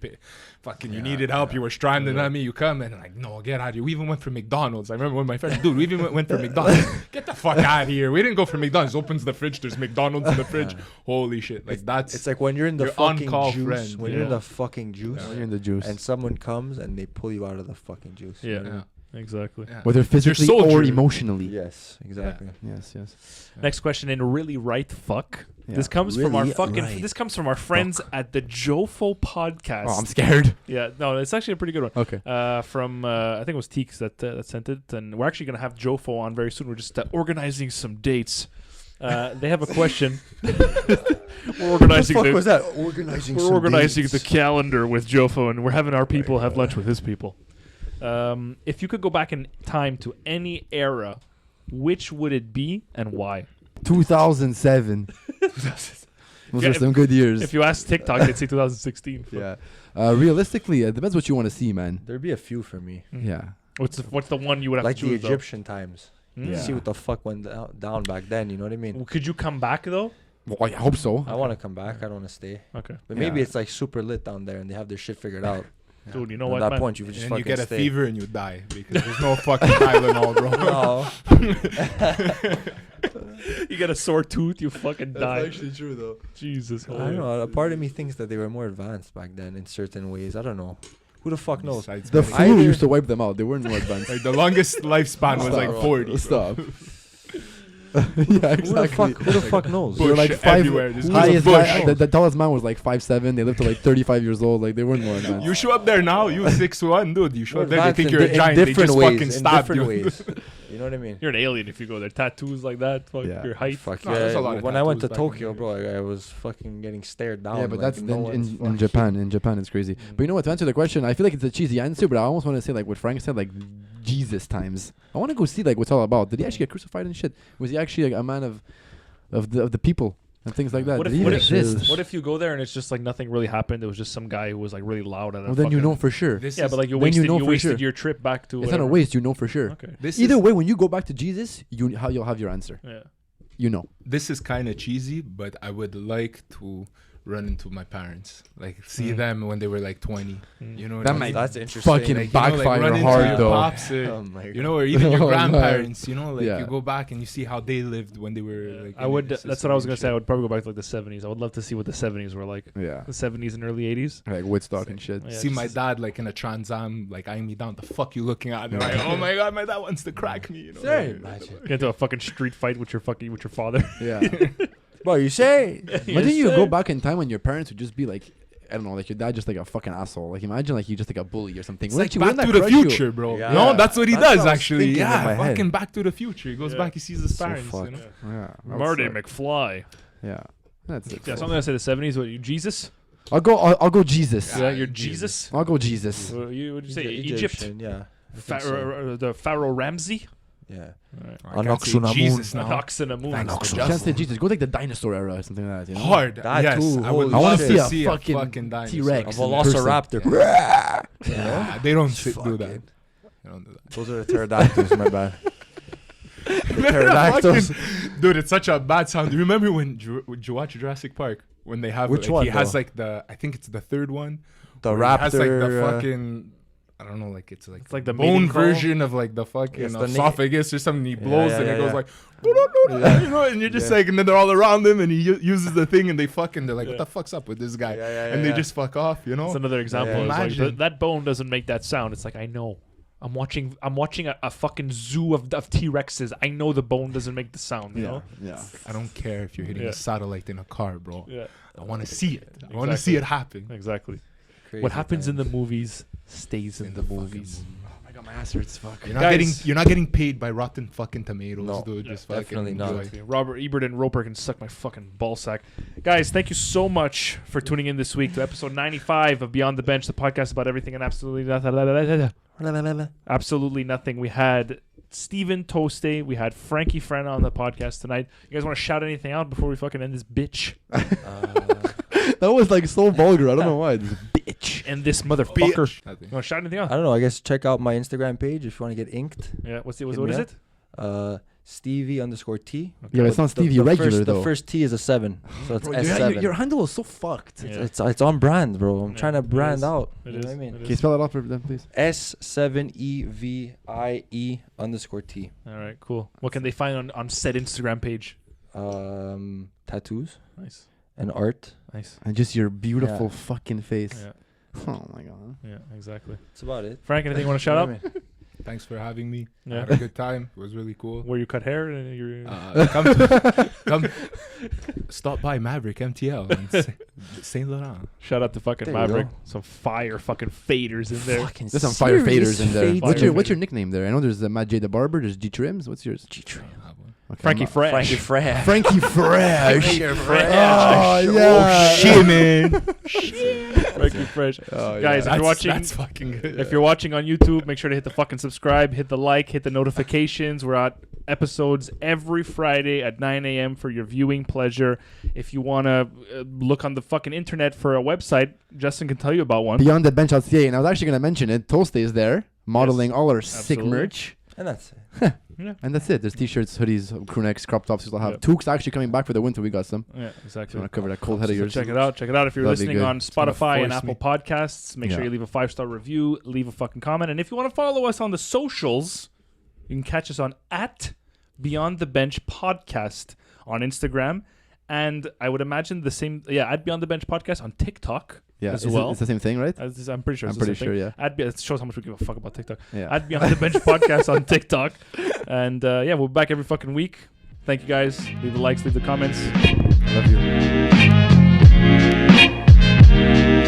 you needed help, you were stranded on me, you come and like, no, get out of here. We even went for McDonald's. I remember when my friends, dude, we even went for McDonald's. Get the fuck out of here. We didn't go for McDonald's. Opens the fridge, there's McDonald's in the fridge. Holy shit. Like it's like when you're in the your fucking on-call juice. friend, When you're in the fucking juice. when you're in the juice. And someone comes and they pull you out of the fucking juice. Yeah. You know? Exactly. Yeah. Whether physically soldier. or emotionally. Yes, exactly. Yes. Next question in really right fuck. Yeah. This comes from our Really fucking. right This comes from our friends at the Jofo podcast. Oh, I'm scared. Yeah, no, it's actually a pretty good one. Okay. From I think it was Teeks that sent it, and we're actually gonna have Jofo on very soon. We're just organizing some dates. They have a question. We're organizing What the fuck was that? Organizing. We're some organizing dates. the calendar with Jofo, and we're having our people have lunch with his people. If you could go back in time to any era, which would it be and why? 2007. Those Yeah, are some good years. If you ask TikTok, they'd say 2016. Yeah. Realistically, it depends what you want to see, man. There'd be a few for me. Yeah. What's the one you would have Like to the choose? Egyptian times. Yeah. See what the fuck went down back then. You know what I mean? Well, could you come back though? Well, I hope so. I want to come back. I don't want to stay. Okay. But maybe Yeah. it's like super lit down there and they have their shit figured out. Dude, you know At what, that man? point, you would just And fucking you get a stay. fever and you die because there's no fucking Tylenol, bro. No. You get a sore tooth, you fucking die. true though. Jesus. I don't know. A part of me thinks that they were more advanced back then in certain ways. I don't know. Who the fuck knows? Besides The medic- flu Either- used to wipe them out. They weren't more advanced. like the longest lifespan was like 40. bro. Stop. Yeah, exactly. Who the fuck knows? They were like Bush five. everywhere. There's Highest bush. guy, the tallest man was like 5'7". They lived to like 35 years old. Like they weren't more advanced. You show up there now, you 6'1", dude. You show We're up there, they advanced think in you're a di- in giant. They different just ways, fucking in stab different you. ways. You know what I mean? You're an alien if you go there. Tattoos like that, fuck Yeah. your height. Fuck No, there's yeah. a lot of When I went to tattoos back in Tokyo, the bro, I was fucking getting stared down. Yeah, but like that's no one's in fucking- Japan. In Japan, it's crazy. But you know what? To answer the question, I feel like it's a cheesy answer, but I almost want to say like what Frank said, like Jesus times. I want to go see like what's all about. Did he actually get crucified and shit? Was he actually like a man of the people and things like that? What Did if, he what, even if, exist? what if you go there and it's just like nothing really happened? It was just some guy who was like really loud at a Well, then you fucking- know for sure. This Yeah, is- but like you then you wasted, know you for wasted sure. your trip back to It's whatever. not a waste. You know for sure. Okay. this Either is, way, when you go back to Jesus, you'll have your answer. Yeah. You know. this is kind of cheesy, but I would like to run into my parents, like see them when they were like 20. You know what That I might mean? That's interesting. fucking Like, backfire run into hard your though. pops, Oh my you know, or even your Oh, man. grandparents. You know, like Yeah. you go back and you see how they lived when they were. Yeah. Like, I in would. their That's what I was system gonna and say. I shit. would probably go back to like the 70s. I would love to see what the 70s were like. Yeah. The 70s and early 80s. Like Woodstock and shit. Yeah, See my just- dad like in a Trans Am, like eyeing me down. The fuck you looking at? And like, oh my god, my dad wants to crack me. You know, Same. like, Get into a fucking street fight with your father. Yeah. Bro, you say? Imagine you go back in time when your parents would just be like, I don't know, like your dad just like a fucking asshole. Like imagine like you just like a bully or something. It's Wouldn't like you- Back wouldn't to that the crush you? Future, bro. Yeah. No, that's what he That's what does I was actually. thinking in Yeah, my head. fucking Back to the Future. He goes Yeah. back, he sees his So parents. You fucked. know? Yeah. that's Marty like- McFly. Yeah. That's it. Yeah, so I'm gonna say the 70s. What you Jesus? I'll go Jesus. Yeah, you're Jesus. I'll go Jesus. What would you say? Egypt- Egypt. Egyptian, yeah. I think so. The Pharaoh Ramsey. Yeah. Right. I can't say Anoxunamun. Jesus An now. ox and a moon. Thanks You to can't Justin. say Jesus. Go like the dinosaur era or something like that. You know? Hard. That Yes, too, I would holy I want love to shit. see a fucking fucking dinosaur. T-Rex. A in person. velociraptor. Yeah, they don't do Fuck that. it. They don't do that. Those are the pterodactyls, my bad. The Remember that pterodactyls. fucking- Dude, it's such a bad sound. Do you remember when you watch Jurassic Park? When they have Which like, one, he has though? like the, I think it's the third one. The where he has like the raptor. fucking, I don't know, like it's like It's like the bone mating call. version of like the fucking Yes, the esophagus or something. He blows yeah, and yeah, it goes yeah. like, Yeah. you know, and you're just Yeah. like, and then they're all around him and he uses the thing and they fucking, they're like, Yeah. what the fuck's up with this guy? Yeah, yeah, And yeah. they just fuck off, you know? That's another example. Yeah. It's like, Imagine. that bone doesn't make that sound. It's like I know. I'm watching a fucking zoo of T-Rexes. I know the bone doesn't make the sound. You Yeah. know. Yeah. I don't care if you're hitting Yeah. a satellite in a car, bro. Yeah. I want to see it. I want to Exactly. see it happen. Exactly. Crazy What happens in the times. movies stays in, In the the fucking movies. Oh my god, my ass hurts. Fuck. You're not getting paid by rotten fucking tomatoes, No, dude. yeah, Just fucking definitely not. enjoy. Robert Ebert and Roper can suck my fucking ballsack. Guys, thank you so much for tuning in this week to episode 95 of Beyond the Bench, the podcast about everything and absolutely nothing. Absolutely nothing. We had Steven Toste. We had Franky Frenna on the podcast tonight. You guys want to shout anything out before we fucking end this bitch? That was like so vulgar. I don't know why. This bitch. And this motherfucker. I think. You want to shout anything I out? don't know. I guess check out my Instagram page if you want to get inked. Yeah. What Hit is me it? Stevie_T. Yeah, it's not Stevie regular though. The first T is a 7, so it's Bro, S7. your handle is so fucked. Yeah. It's on brand, bro. I'm Yeah, trying to it brand is. out. It You know is. what I mean? It Can you spell it out for them, please? S7EVIE_T. All right. Cool. What can they find on said Instagram page? Tattoos Nice. and art. Nice. And just your beautiful Yeah. fucking face. Yeah. Oh my god. Yeah. Exactly. That's about it. Frank, anything you want to shout out? Thanks for having me. I Yeah. had a good time. It was really cool. Where you cut hair and you're. Come stop by Maverick MTL in Saint Laurent. Shout out to fucking There you Maverick. go. Some fire fucking faders in there. Fucking There's some fire serious faders in there. faders. What's your nickname there? I know there's Matt J the Barber. There's G Trims. What's yours? G-Trim. Okay, Franky Fresh. Franky Fresh. Franky Fresh. Fresh. Oh yeah. Shit, man. Franky Fresh. Oh, Guys, if you're watching, That's fucking good. if you're watching on YouTube, make sure to hit the fucking subscribe, hit the like, hit the notifications. We're at episodes every Friday at 9 a.m. for your viewing pleasure. If you want to look on the fucking internet for a website, Justin can tell you about one. Beyond the Bench.ca, and I was actually gonna mention it. Toste is there, modeling all our sick absolutely. merch. And that's it. And that's it. There's t-shirts, hoodies, crew necks, crop tops. We'll have Yep. Toques actually coming back for the winter. We got some. Yeah, If you exactly. want to cover that cold head of So yours. check it out. Check it out. If you're That'd be listening good. on It's gonna Spotify and force Apple me. Podcasts, make sure Yeah. you leave a 5-star review, leave a fucking comment. And if you want to follow us on the socials, you can catch us on @Beyond the Bench Podcast on Instagram. And I would imagine the same, @Beyond the Bench Podcast on TikTok as well. It's the same thing, right? I'm pretty sure I'm it's the pretty same sure, thing. yeah. It shows how much we give a fuck about TikTok. Yeah. Beyond the Bench Podcast on TikTok. And we'll be back every fucking week. Thank you guys. Leave the likes, leave the comments. I love you.